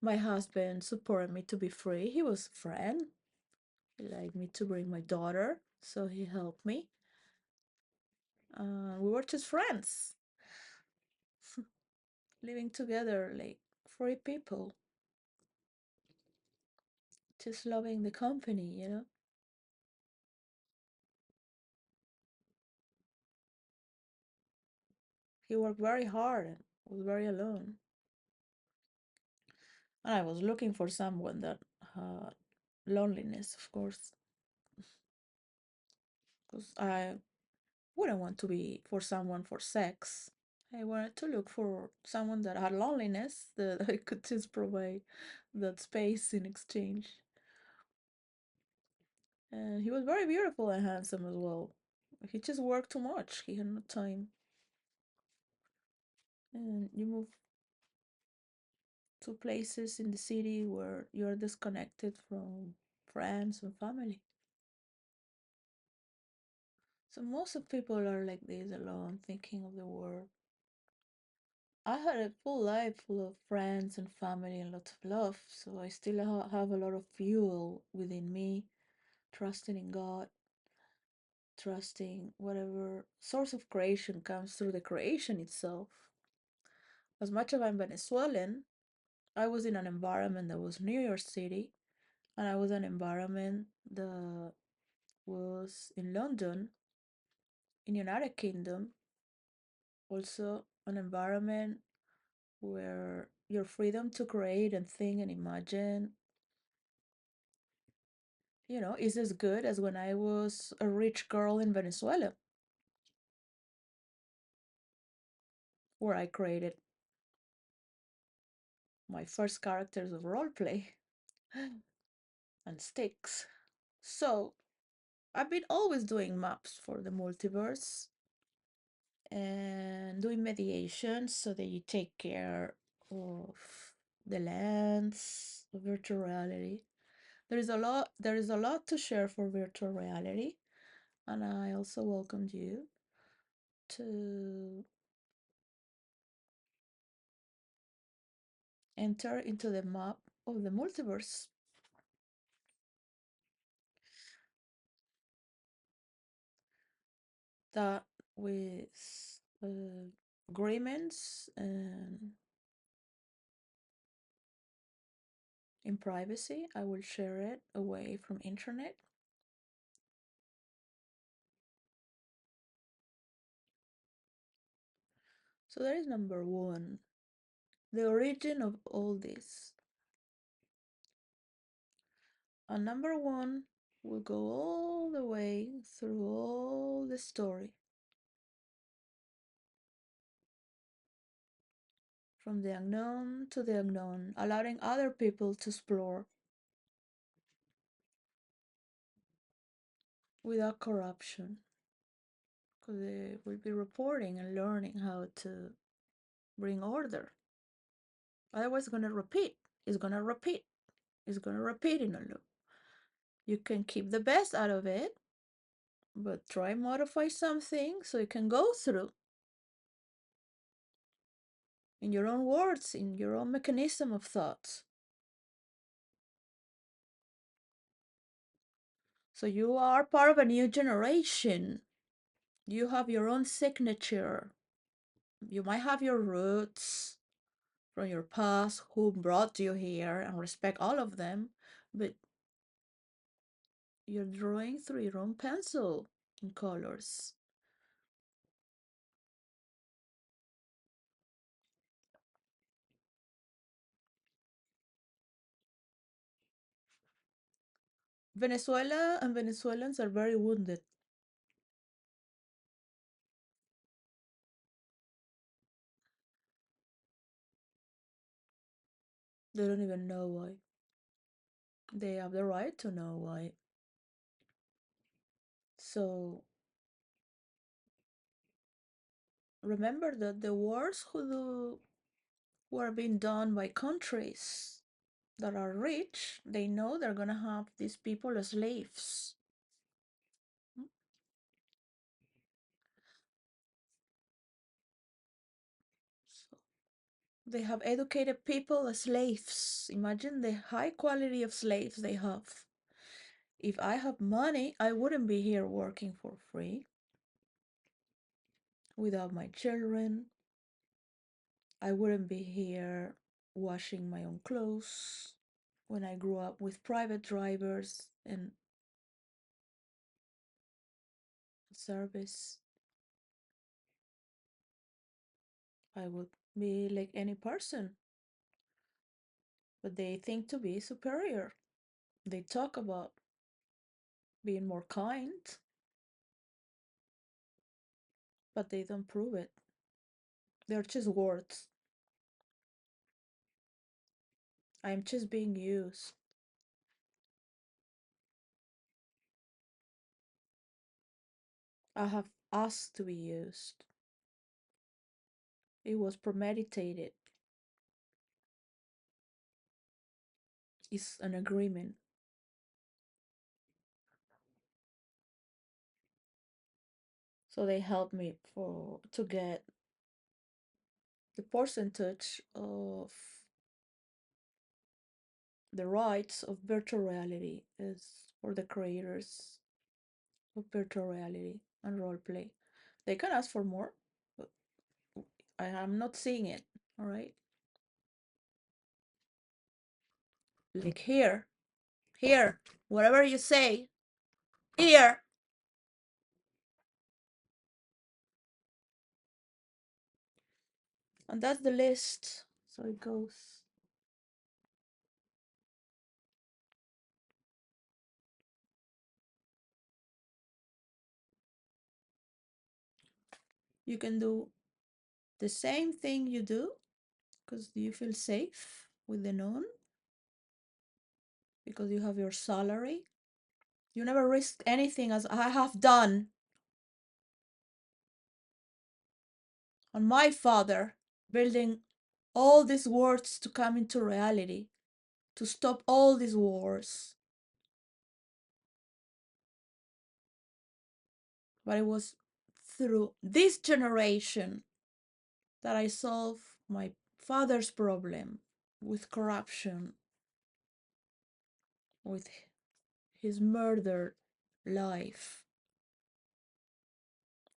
My husband supported me to be free. He was a friend. He liked me to bring my daughter, so he helped me. We were just friends, living together like free people, just loving the company. He worked very hard and was very alone. And I was looking for someone that had loneliness, of course. because I wouldn't want to be for someone for sex. I wanted to look for someone that had loneliness that I could just provide that space in exchange. And he was very beautiful and handsome as well. He just worked too much. He had no time. And you move to places in the city where you're disconnected from friends and family. So most of people are like this, alone, thinking of the world. I had a full life full of friends and family and lots of love, so I still have a lot of fuel within me, trusting in God, trusting whatever source of creation comes through the creation itself. As much as I'm Venezuelan, I was in an environment that was New York City, and I was in an environment that was in London, in United Kingdom, also an environment where your freedom to create and think and imagine, is as good as when I was a rich girl in Venezuela, where I created my first characters of roleplay and sticks. So I've been always doing maps for the multiverse and doing mediation so that you take care of the lands of virtual reality. There is a lot to share for virtual reality, and I also welcomed you to enter into the map of the multiverse that with agreements and in privacy. I will share it away from internet. So that is number one, the origin of all this. And number one will go all the way through all the story, from the unknown to the unknown, allowing other people to explore without corruption, because they will be reporting and learning how to bring order. Otherwise, it's going to repeat. It's going to repeat. It's going to repeat in a loop. You can keep the best out of it, but try modify something so it can go through in your own words, in your own mechanism of thoughts. So you are part of a new generation. You have your own signature. You might have your roots from your past, who brought you here, and respect all of them, but you're drawing through your own pencil and colors. Venezuela and Venezuelans are very wounded. They don't even know why. They have the right to know why. So remember that the wars who are being done by countries that are rich, they know they're gonna have these people as slaves. So they have educated people as slaves. Imagine the high quality of slaves they have. If I have money, I wouldn't be here working for free without my children. I wouldn't be here washing my own clothes. When I grew up with private drivers and service, I would be like any person. But they think to be superior. They talk about being more kind. but they don't prove it. They're just words. I'm just being used. I have asked to be used. It was premeditated. It's an agreement. So they helped me to get the percentage of the rights of virtual reality is for the creators of virtual reality and role play. They can ask for more, but I am not seeing it. All right. Like here, whatever you say, here. And that's the list. So it goes. You can do the same thing you do because you feel safe with the known, because you have your salary. You never risk anything as I have done on my father, building all these words to come into reality, to stop all these wars. But it was through this generation that I solved my father's problem with corruption, with his murdered life,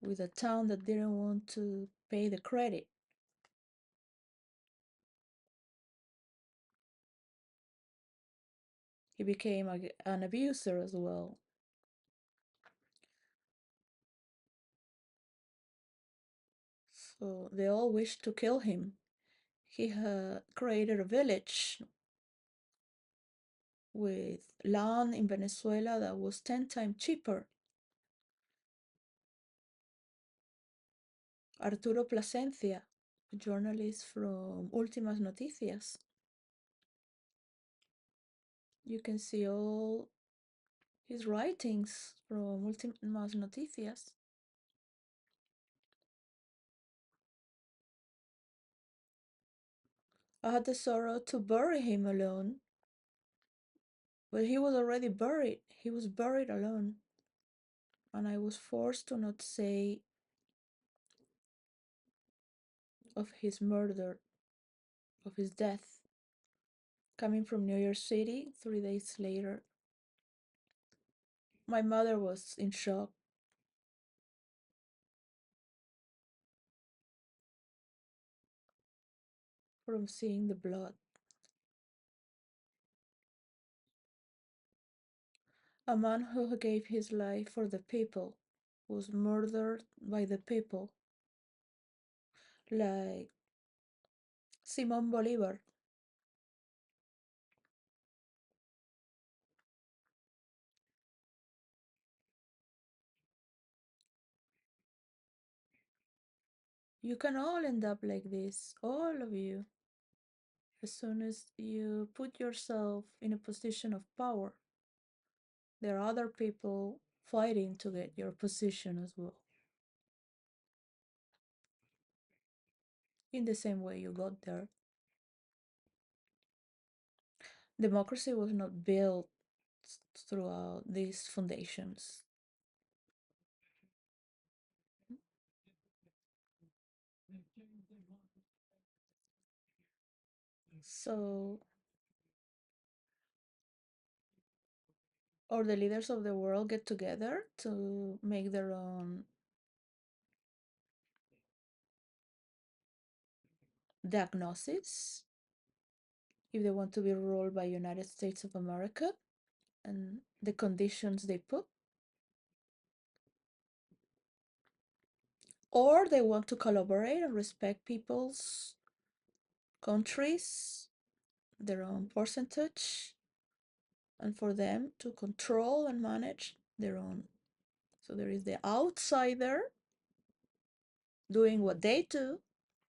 with a town that didn't want to pay the credit. He became an abuser as well. So they all wished to kill him. He had created a village with land in Venezuela that was 10 times cheaper. Arturo Plasencia, a journalist from Últimas Noticias. You can see all his writings from Últimas Noticias. I had the sorrow to bury him alone, but he was already buried. He was buried alone. And I was forced to not say of his murder, of his death. Coming from New York City 3 days later, my mother was in shock from seeing the blood. A man who gave his life for the people was murdered by the people, like Simon Bolivar. You can all end up like this, all of you, as soon as you put yourself in a position of power. There are other people fighting to get your position as well, in the same way you got there. Democracy was not built throughout these foundations. So, or the leaders of the world get together to make their own diagnosis if they want to be ruled by United States of America and the conditions they put, or they want to collaborate and respect people's countries, their own percentage, and for them to control and manage their own. So there is the outsider doing what they do,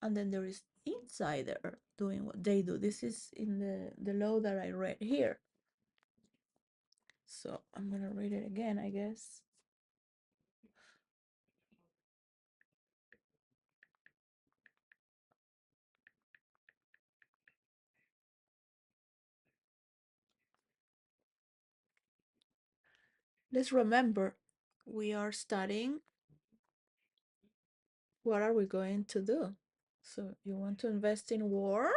and then there is insider doing what they do. This is in the law that I read here. So I'm gonna read it again, I guess. Let's remember, we are studying what are we going to do. So you want to invest in war?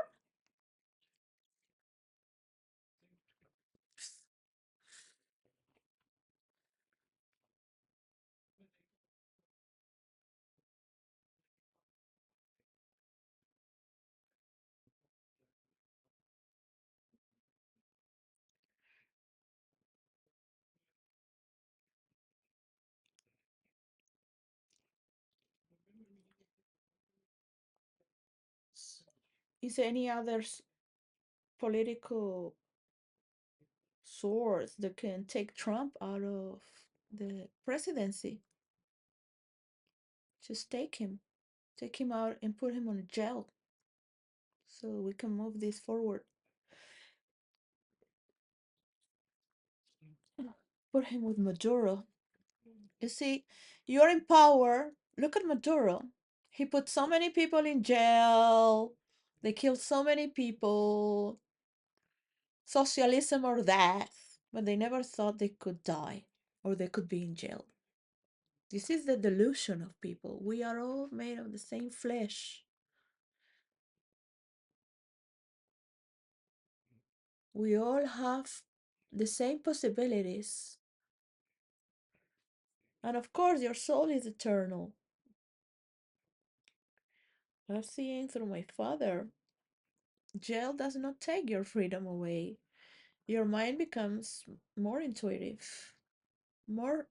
Is there any other political source that can take Trump out of the presidency? Just take him out and put him on jail so we can move this forward. Put him with Maduro. You see, you're in power. Look at Maduro. He put so many people in jail. They killed so many people. Socialism or death. But they never thought they could die or they could be in jail. This is the delusion of people. We are all made of the same flesh. We all have the same possibilities. And of course, your soul is eternal. I've seen through my father, jail does not take your freedom away. Your mind becomes more intuitive, more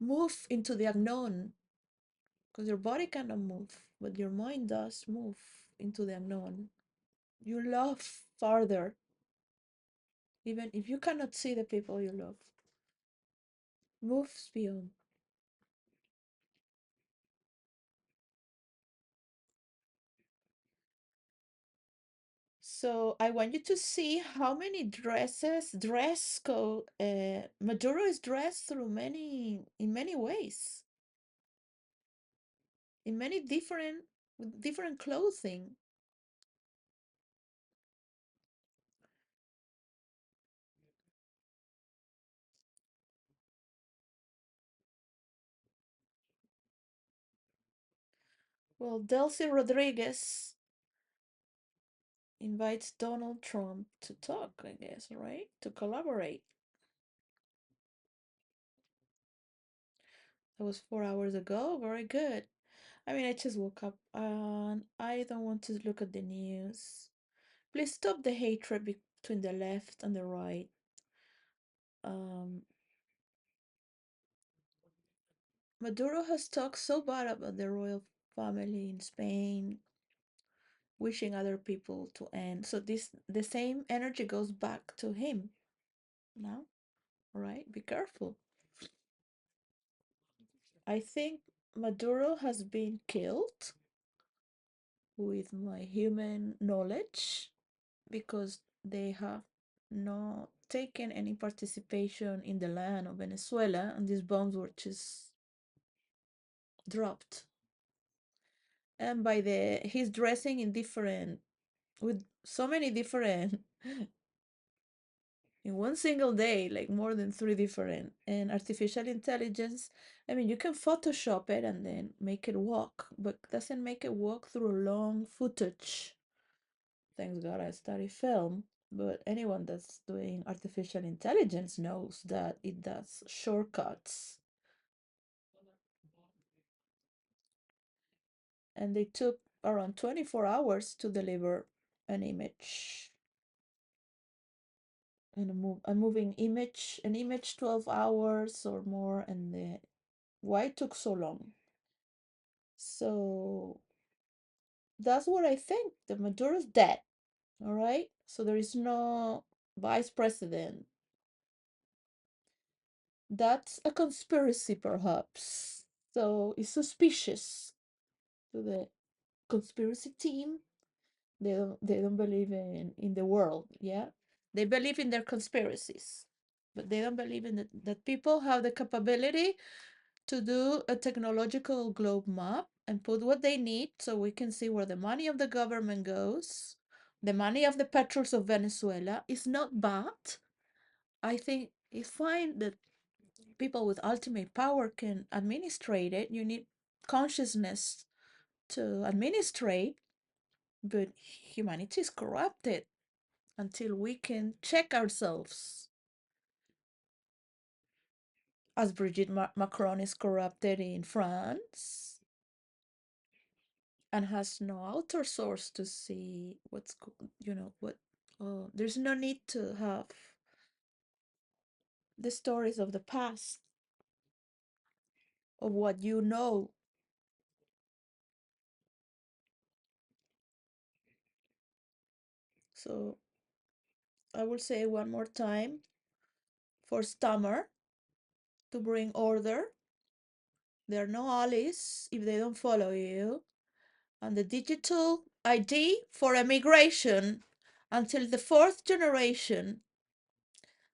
move into the unknown, because your body cannot move, but your mind does move into the unknown. You love farther, even if you cannot see the people you love. Moves beyond. So I want you to see how many dress code. Maduro is dressed through in many ways, in many different, with different clothing. Well, Delcy Rodriguez invites Donald Trump to talk, I guess, right? To collaborate. That was 4 hours ago. Very good. I mean, I just woke up and I don't want to look at the news. Please stop the hatred between the left and the right. Um, Maduro has talked so bad about the royal family in Spain, wishing other people to end. So the same energy goes back to him now, right? Be careful. I think Maduro has been killed with my human knowledge because they have not taken any participation in the land of Venezuela and these bombs were just dropped. And by the he's dressing in different with so many different in one single day, like more than three different. And artificial intelligence, I mean, you can Photoshop it and then make it walk, but doesn't make it walk through long footage. Thanks God I study film, but anyone that's doing artificial intelligence knows that it does shortcuts. And they took around 24 hours to deliver an image and a moving image, an image 12 hours or more, and why it took so long. So that's what I think. The Maduro's dead. All right. So there is no vice president. That's a conspiracy, perhaps. So it's suspicious to the conspiracy team. They don't believe in the world, yeah. They believe in their conspiracies, but they don't believe in that people have the capability to do a technological globe map and put what they need so we can see where the money of the government goes. The money of the petros of Venezuela is not bad. I think it's fine that people with ultimate power can administrate it. You need consciousness to administrate, but humanity is corrupted until we can check ourselves. As Brigitte Macron is corrupted in France and has no outer source to see what's, what. There's no need to have the stories of the past, of what you know. So I will say one more time for Stammer to bring order. There are no allies if they don't follow you. And the digital ID for immigration until the fourth generation.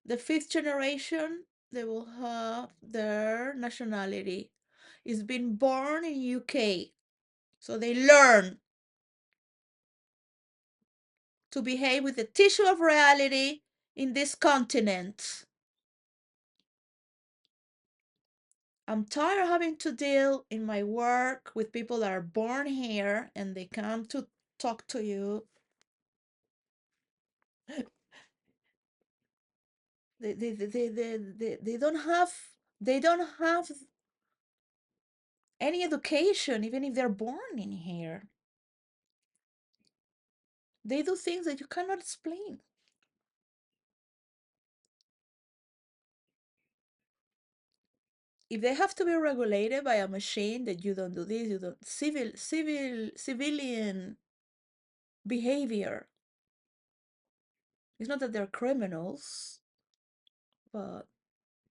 The fifth generation, they will have their nationality. It's been born in UK. So they learn to behave with the tissue of reality in this continent. I'm tired of having to deal in my work with people that are born here and they come to talk to you. They don't have any education, even if they're born in here. They do things that you cannot explain. If they have to be regulated by a machine that you don't do this, you don't civilian behavior. It's not that they're criminals, but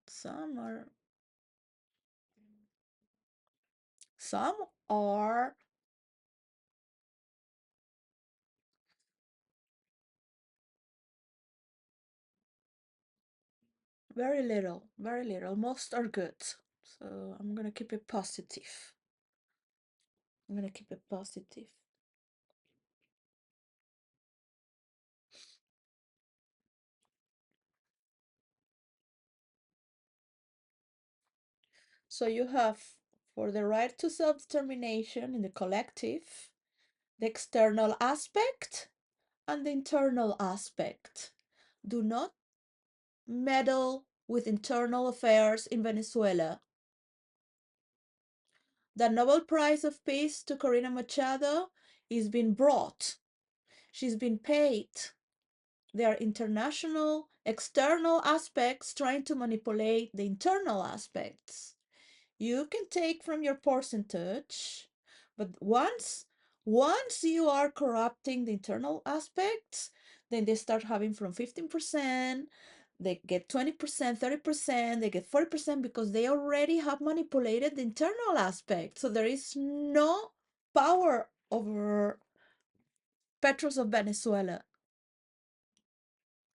some are some are very little, very little. Most are good. So I'm gonna keep it positive. I'm gonna keep it positive. So you have for the right to self-determination in the collective, the external aspect and the internal aspect. Do not meddle with internal affairs in Venezuela. The Nobel Prize of Peace to Corina Machado is being brought. She's been paid. There are international, external aspects trying to manipulate the internal aspects. You can take from your percentage, but once you are corrupting the internal aspects, then they start having from 15%, they get 20%, 30%, they get 40% because they already have manipulated the internal aspect. So there is no power over petros of Venezuela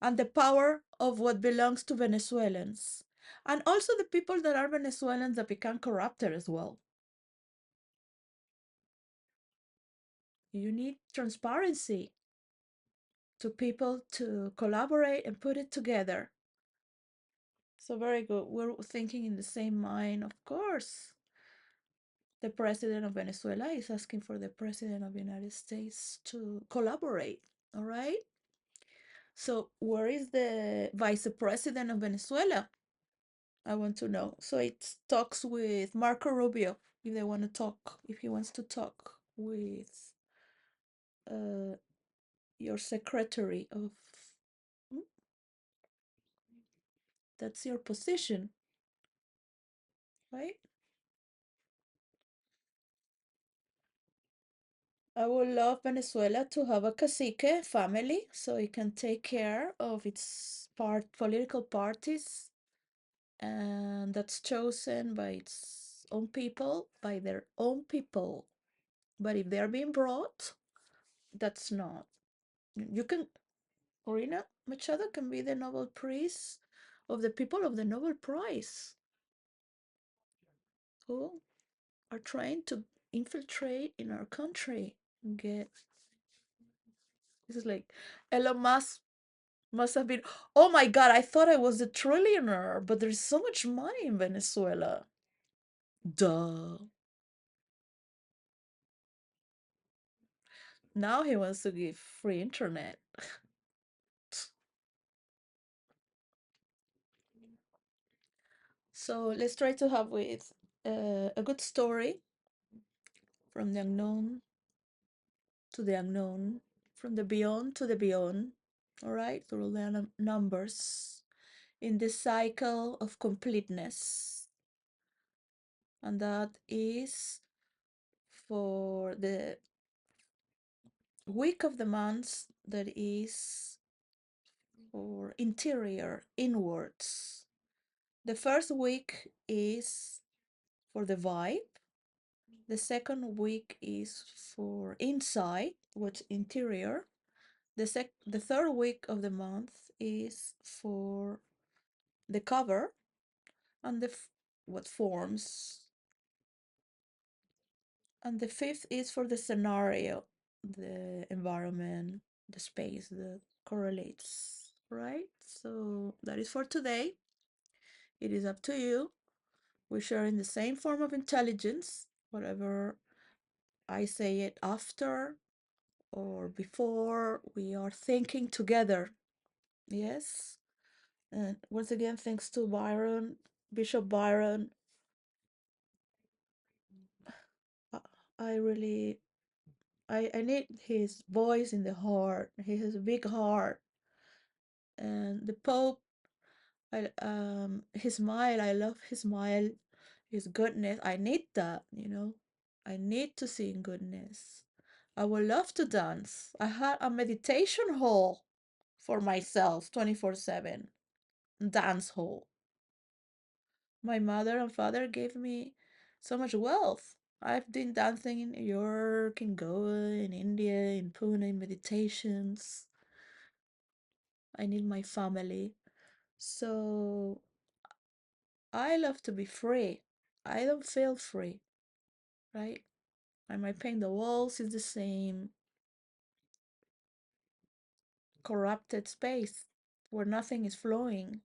and the power of what belongs to Venezuelans. And also the people that are Venezuelans that become corrupted as well. You need transparency to people to collaborate and put it together. So very good. We're thinking in the same mind, of course. The president of Venezuela is asking for the president of the United States to collaborate. All right. So where is the vice president of Venezuela? I want to know. So it talks with Marco Rubio if they want to talk, if he wants to talk with uh, your secretary of. Hmm? That's your position, right? I would love Venezuela to have a cacique family so it can take care of its political parties and that's chosen by its own people by their own people. But if they're being brought, that's not. You can, Corina Machado can be the Nobel Prize of the people of the Nobel Prize who are trying to infiltrate in our country. Get this is like Elon Musk must have been. Oh my God! I thought I was a trillionaire, but there's so much money in Venezuela. Duh. Now he wants to give free internet. So let's try to have with a good story from the unknown to the unknown, from the beyond to the beyond. All right, through the numbers in this cycle of completeness. And that is for the week of the month that is for interior, inwards. The first week is for the vibe. The second week is for inside, what's interior. The third week of the month is for the cover and what forms. And the fifth is for the scenario, the environment, the space that correlates, right? So that is for today. It is up to you. We're sharing the same form of intelligence, whatever I say it after or before, we are thinking together. Yes. And once again, thanks to Byron, Bishop Byron. I really, I need his voice in the heart. He has a big heart. And the Pope, his smile, I love his smile, his goodness. I need that, you know. I need to see goodness. I would love to dance. I had a meditation hall for myself 24/7, dance hall. My mother and father gave me so much wealth. I've been dancing in New York, in Goa, in India, in Pune, in meditations. I need my family. So I love to be free. I don't feel free, right? I might paint the walls, it's the same corrupted space where nothing is flowing.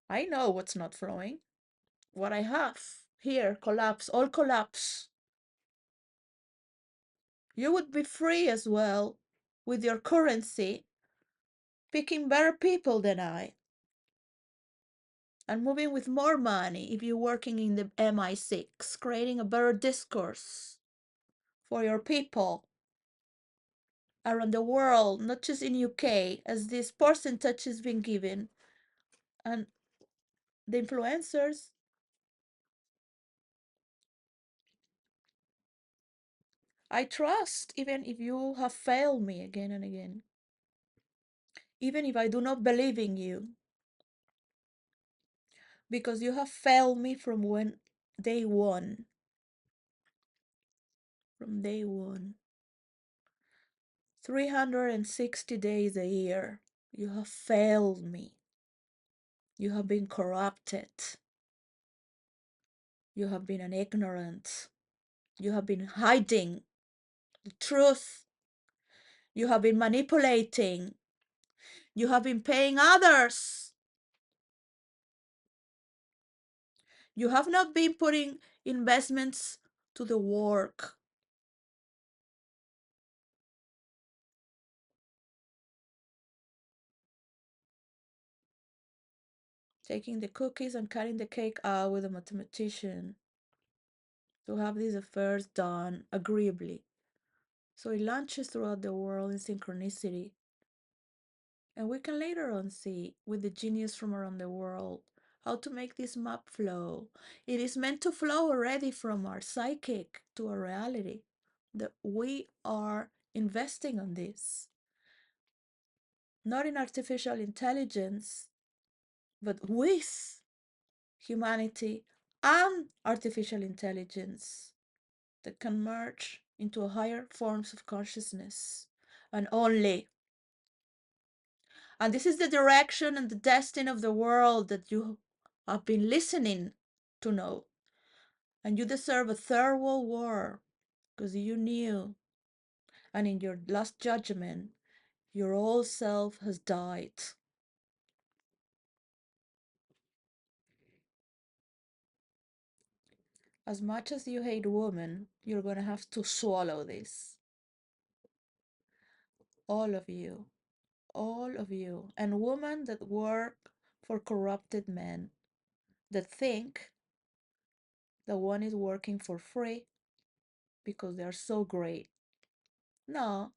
I know what's not flowing. What I have here, collapse, all collapse. You would be free as well with your currency, picking better people than I, and moving with more money if you're working in the MI6, creating a better discourse for your people around the world, not just in UK, as this percentage has been given. And the influencers, I trust, even if you have failed me again and again, even if I do not believe in you, because you have failed me from when day one. From day one. 360 days a year, you have failed me. You have been corrupted. You have been an ignorant. You have been hiding the truth. You have been manipulating. You have been paying others. You have not been putting investments to the work. Taking the cookies and cutting the cake out with a mathematician to have these affairs done agreeably. So it launches throughout the world in synchronicity. And we can later on see, with the genius from around the world, how to make this map flow. It is meant to flow already from our psychic to our reality. That we are investing on this, not in artificial intelligence, but with humanity and artificial intelligence that can merge into higher forms of consciousness and only. And this is the direction and the destiny of the world that you have been listening to know. And you deserve a third world war because you knew. And in your last judgment, your old self has died. As much as you hate women, you're going to have to swallow this. All of you. All of you. And women that work for corrupted men that think that one is working for free because they are so great. No.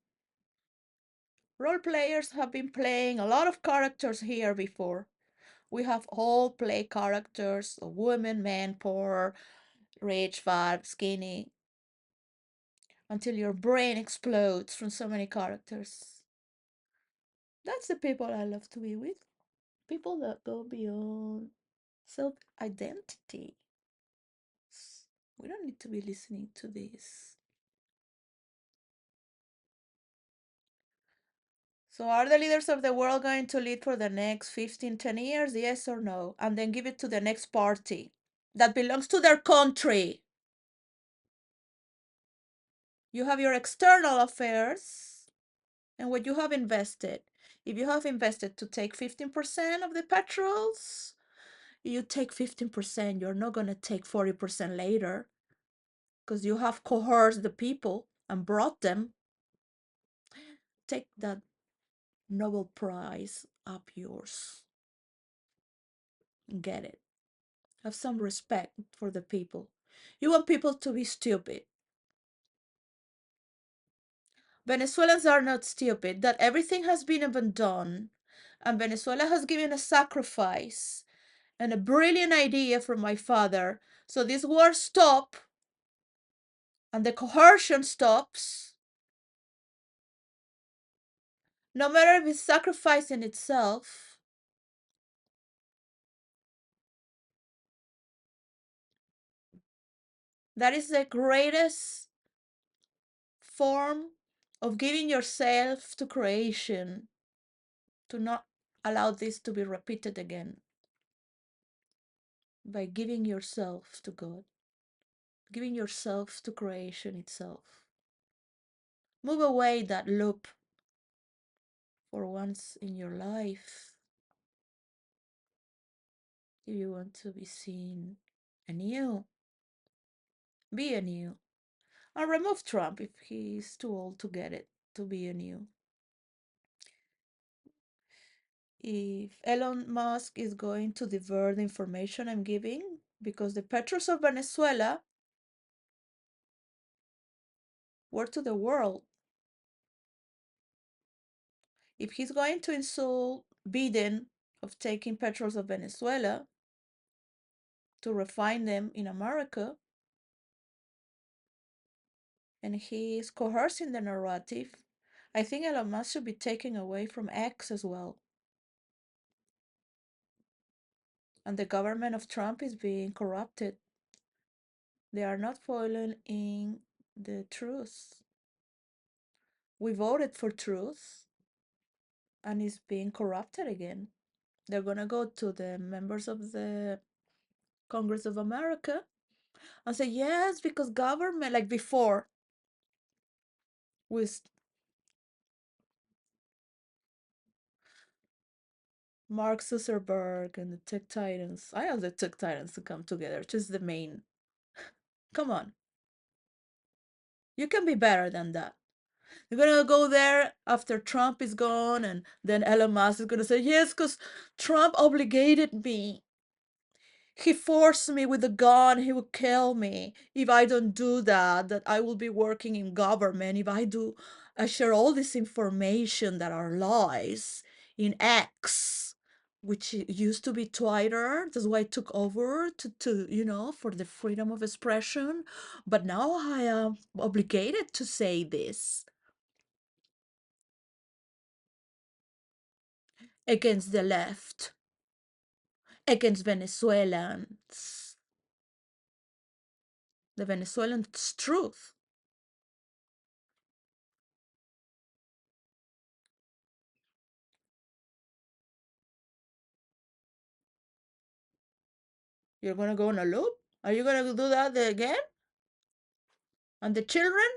Role players have been playing a lot of characters here before. We have all played characters of women, men, poor, rich, fat, skinny, until your brain explodes from so many characters. That's the people I love to be with. People that go beyond self identity. We don't need to be listening to this. So, are the leaders of the world going to lead for the next 15, 10 years? Yes or no? And then give it to the next party that belongs to their country. You have your external affairs and what you have invested. If you have invested to take 15% of the petrols, you take 15%. You're not going to take 40% later because you have coerced the people and brought them. Take that Nobel Prize up yours. Get it. Have some respect for the people. You want people to be stupid. Venezuelans are not stupid, that everything has been abandoned, and Venezuela has given a sacrifice and a brilliant idea from my father. So this war stop and the coercion stops. No matter if it's sacrifice in itself, that is the greatest form of giving yourself to creation, to not allow this to be repeated again, by giving yourself to God, giving yourself to creation itself. Move away that loop for once in your life if you want to be seen anew. Be anew. And remove Trump if he's too old to get it, to be anew. If Elon Musk is going to divert the information I'm giving, because the petros of Venezuela were to the world. If he's going to insult Biden of taking petros of Venezuela to refine them in America, and he is coercing the narrative, I think Elon Musk should be taken away from X as well. And the government of Trump is being corrupted. They are not following in the truth. We voted for truth, and it's being corrupted again. They're going to go to the members of the Congress of America and say, yes, because government, like before, with Mark Zuckerberg and the tech titans. I want the tech titans to come together, just the main. Come on. You can be better than that. You're gonna go there after Trump is gone, and then Elon Musk is gonna say, yes, because Trump obligated me. He forced me with a gun, he would kill me if I don't do that, that I will be working in government. If I share all this information that are lies in X, which used to be Twitter. That's why I took over to for the freedom of expression. But now I am obligated to say this against the left, against Venezuelans. the Venezuelan truth. You're gonna go on a loop? Are you gonna do that again? And the children?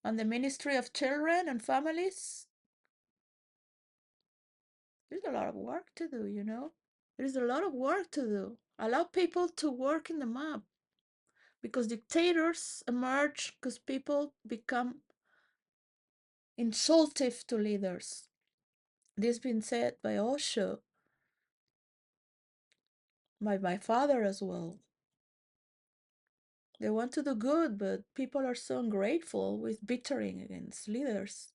And the Ministry of Children and Families? There's a lot of work to do, you know? There's a lot of work to do. Allow people to work in the map because dictators emerge because people become insultive to leaders. This has been said by Osho, by my father as well. They want to do good, but people are so ungrateful with bittering against leaders.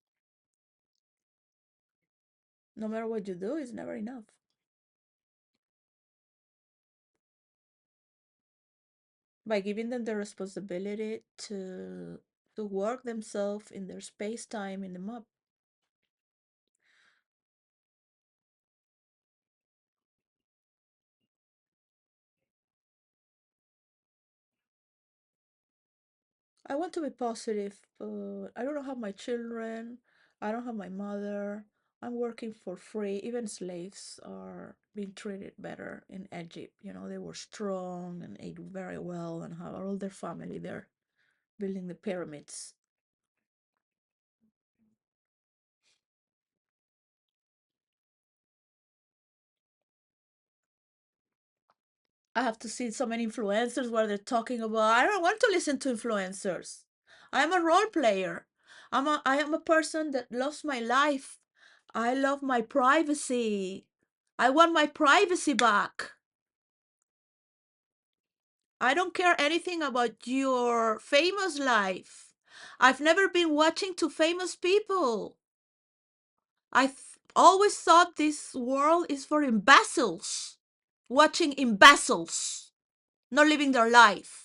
No matter what you do, it's never enough. By giving them the responsibility to work themselves in their space time in the map. I want to be positive, but I don't have my children. I don't have my mother. I'm working for free. Even slaves are being treated better in Egypt. You know, they were strong and ate very well and have all their family there building the pyramids. I have to see so many influencers where they're talking about. I don't want to listen to influencers. I am a role player. I am a person that loves my life. I love my privacy. I want my privacy back. I don't care anything about your famous life. I've never been watching to famous people. I've always thought this world is for imbeciles, watching imbeciles, not living their life.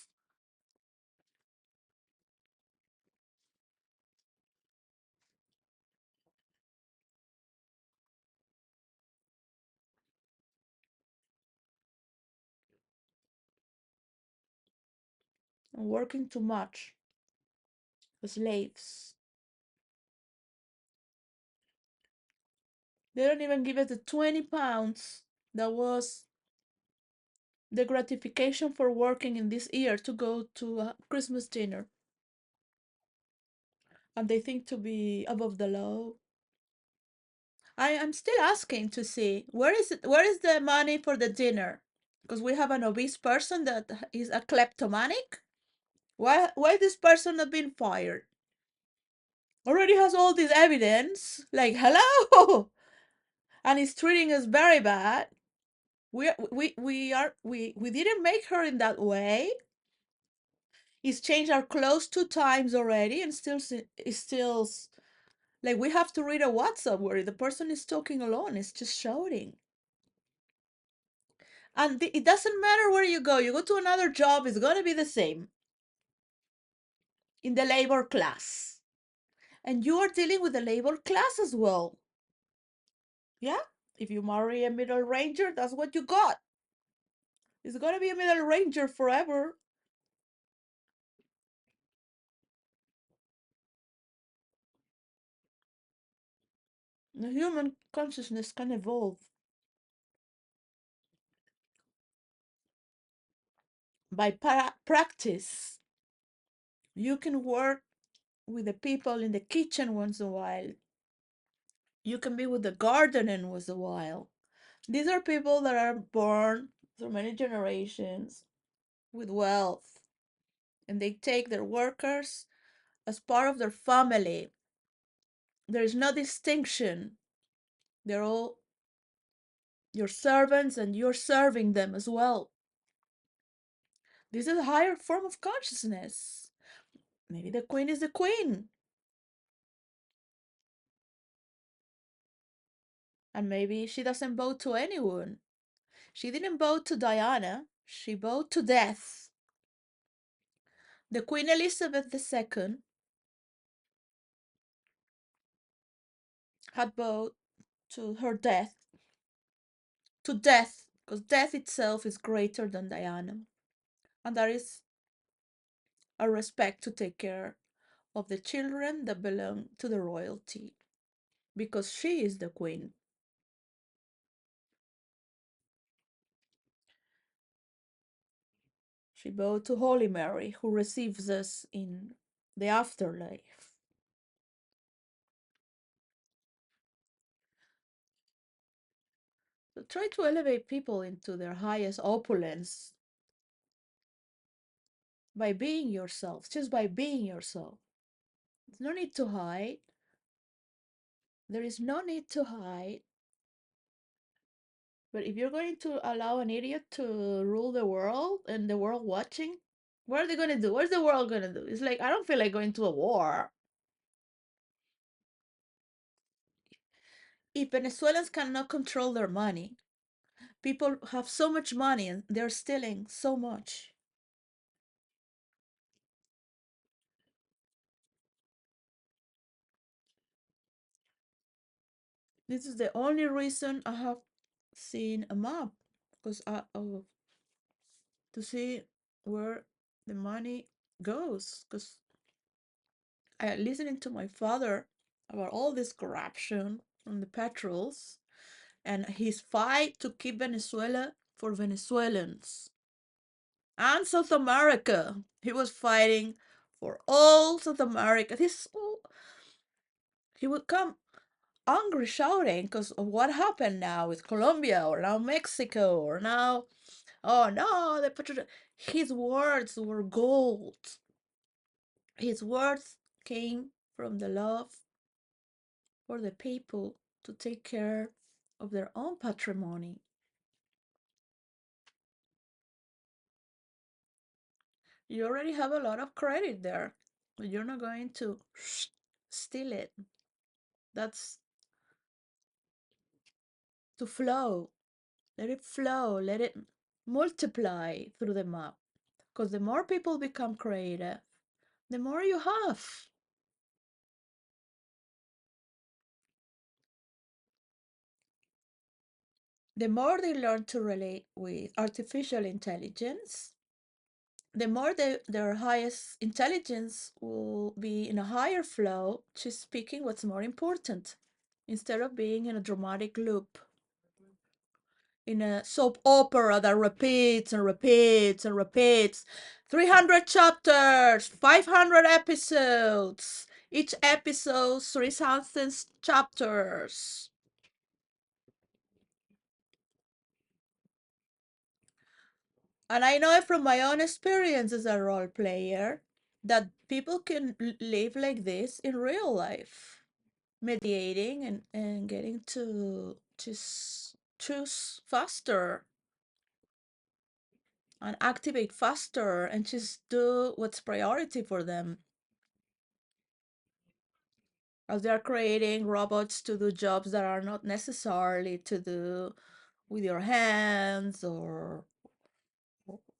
And working too much, slaves. They don't even give us the 20 pounds that was the gratification for working in this year to go to a Christmas dinner. And they think to be above the law. I am still asking to see where is the money for the dinner? Because we have an obese person that is a kleptomanic. Why this person not been fired? Already has all this evidence. Like hello, and he's treating us very bad. We didn't make her in that way. He's changed our clothes 2 times already, and still like we have to read a WhatsApp where the person is talking alone. It's just shouting. And it doesn't matter where you go. You go to another job, it's gonna be the same in the labor class, and you are dealing with the labor class as well. Yeah, if you marry a middle ranger, that's what you got. It's gonna be a middle ranger forever. The human consciousness can evolve by practice. You can work with the people in the kitchen once in a while. You can be with the gardener once in a while. These are people that are born through many generations with wealth, and they take their workers as part of their family. There is no distinction. They're all your servants, and you're serving them as well. This is a higher form of consciousness. Maybe the queen is the queen, and maybe she doesn't bow to anyone. She didn't bow to Diana, she bowed to death. The Queen Elizabeth II had bowed to her death, to death. because death itself is greater than Diana, and there is a respect to take care of the children that belong to the royalty, because she is the queen. She bowed to Holy Mary, who receives us in the afterlife. So try to elevate people into their highest opulence by being yourself, just by being yourself. There's no need to hide. There is no need to hide. But if you're going to allow an idiot to rule the world and the world watching, what are they going to do? What's the world going to do? It's like, I don't feel like going to a war. If Venezuelans cannot control their money, people have so much money and they're stealing so much. This is the only reason I have seen a map, because to see where the money goes. Because I listening to my father about all this corruption from the petrols and his fight to keep Venezuela for Venezuelans and South America. He was fighting for all South America. He would come angry shouting because of what happened now with Colombia or now Mexico or now, oh no, the petrol. His words were gold. His words came from the love for the people to take care of their own patrimony. You already have a lot of credit there, but you're not going to steal it. That's to flow. Let it flow, let it multiply through the map. Because the more people become creative, the more you have. The more they learn to relate with artificial intelligence, the more their highest intelligence will be in a higher flow, just speaking what's more important, instead of being in a dramatic loop, in a soap opera that repeats and repeats and repeats. 300 chapters, 500 episodes, each episode 3,000 chapters. And I know it from my own experience as a role player that people can live like this in real life, mediating and getting to just choose faster and activate faster and just do what's priority for them. As they're creating robots to do jobs that are not necessarily to do with your hands, or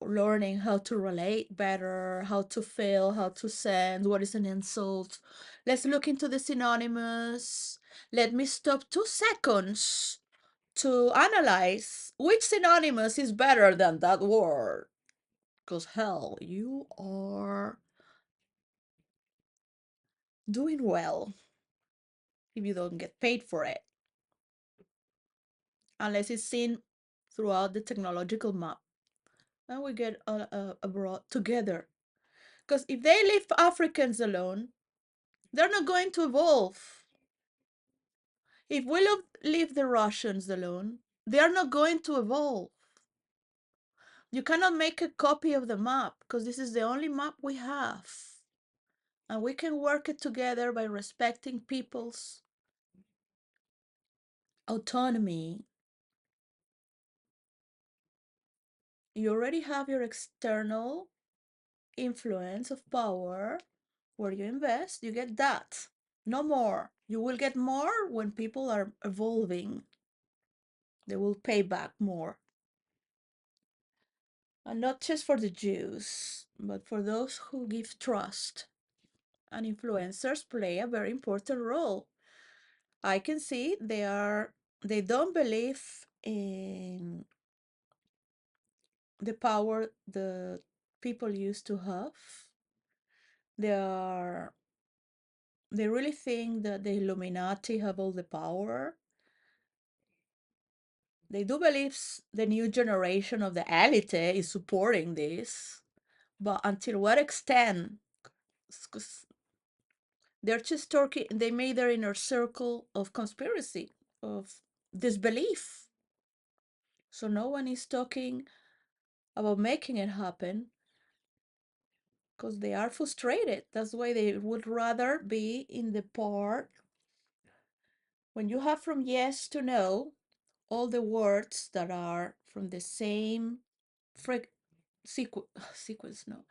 learning how to relate better, how to feel, how to send, what is an insult. Let's look into the synonymous. Let me stop 2 seconds to analyze which synonymous is better than that word. Because hell, you are doing well if you don't get paid for it, unless it's seen throughout the technological map. And we get abroad together. Because if they leave Africans alone, they're not going to evolve. If we leave the Russians alone, they are not going to evolve. You cannot make a copy of the map because this is the only map we have. And we can work it together by respecting people's autonomy. You already have your external influence of power. Where you invest, you get that. No more. You will get more when people are evolving. They will pay back more. And not just for the Jews, but for those who give trust. And influencers play a very important role. I can see they don't believe in the power the people used to have. They are they really think that the Illuminati have all the power. They do believe the new generation of the elite is supporting this, but until what extent? 'Cause they're just talking, they made their inner circle of conspiracy, of disbelief. So no one is talking about making it happen because they are frustrated. That's why they would rather be in the part when you have from yes to no, all the words that are from the same sequence, no,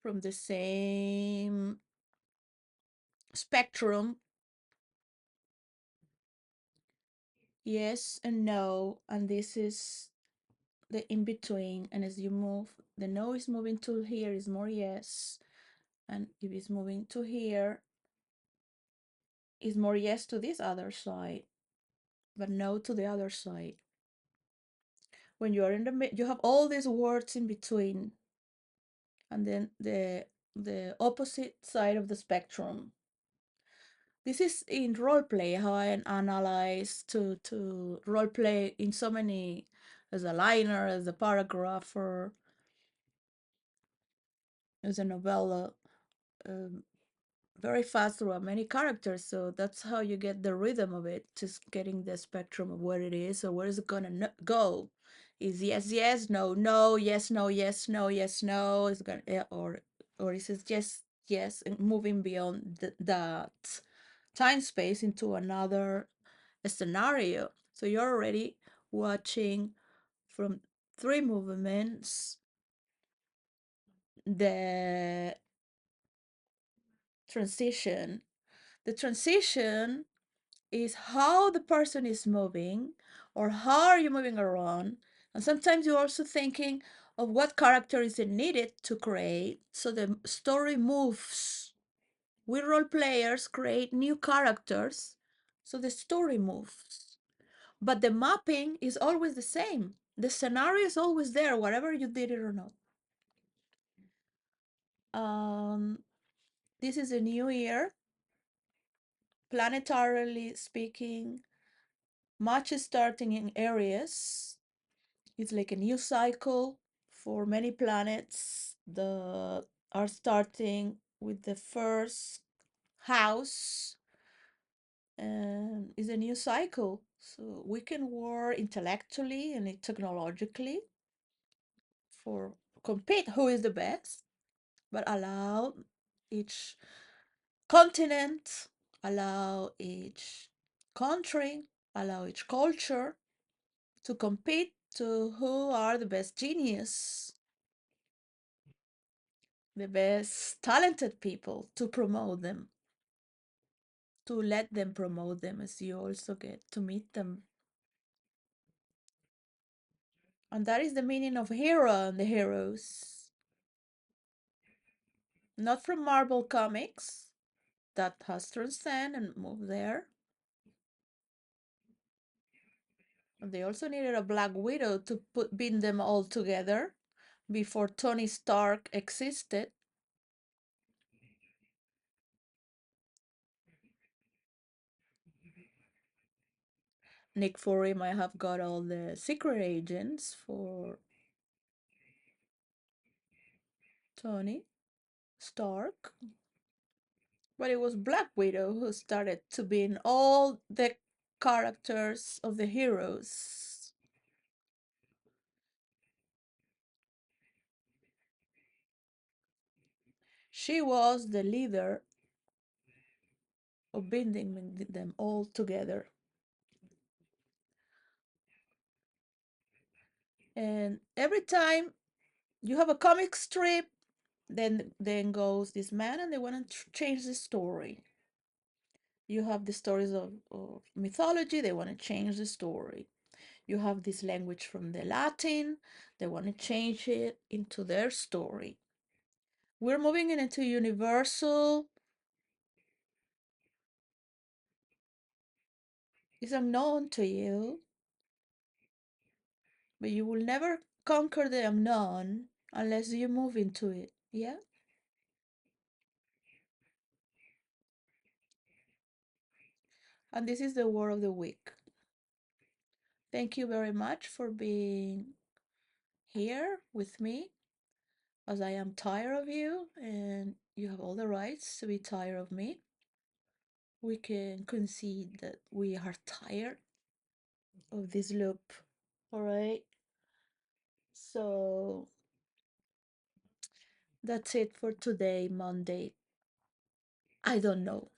from the same spectrum, yes and no, and this is the in between. And as you move, the no is moving to here is more yes, and if it's moving to here, is more yes to this other side, but no to the other side. When you are in the mid, you have all these words in between, and then the opposite side of the spectrum. This is in role play how I analyze to role play in so many, as a liner, as a paragraph, or as a novella, um, very fast through many characters. So that's how you get the rhythm of it, just getting the spectrum of where it is or where is it gonna go. Is yes, yes, no, no, yes, no, yes, no, yes, no. Is gonna or is it just yes, and moving beyond that time space into another scenario. So you're already watching from three movements the transition. The transition is how the person is moving or how are you moving around. And sometimes you're also thinking of what character is needed to create so the story moves. We role players create new characters so the story moves. But the mapping is always the same. The scenario is always there, whatever you did it or not. This is a new year, planetarily speaking. Much is starting in Aries. It's like a new cycle for many planets. The are starting with the first house, and is a new cycle. So we can work intellectually and technologically for compete who is the best, but allow each continent, allow each country, allow each culture to compete to who are the best genius, the best talented people, to promote them, to let them promote them as you also get to meet them. And that is the meaning of hero and the heroes. Not from Marvel Comics, that has transcended and moved there. And they also needed a Black Widow to bind them all together before Tony Stark existed. Nick Fury might have got all the secret agents for Tony Stark, but it was Black Widow who started to be in all the characters of the heroes. She was the leader of binding them all together. And every time you have a comic strip, then goes this man and they want to change the story. You have the stories of mythology, they want to change the story. You have this language from the Latin, they want to change it into their story. We're moving into universal, is unknown to you. But you will never conquer the unknown unless you move into it. Yeah? And this is the word of the week. Thank you very much for being here with me, as I am tired of you, and you have all the rights to be tired of me. We can concede that we are tired of this loop. All right. So that's it for today, Monday. I don't know.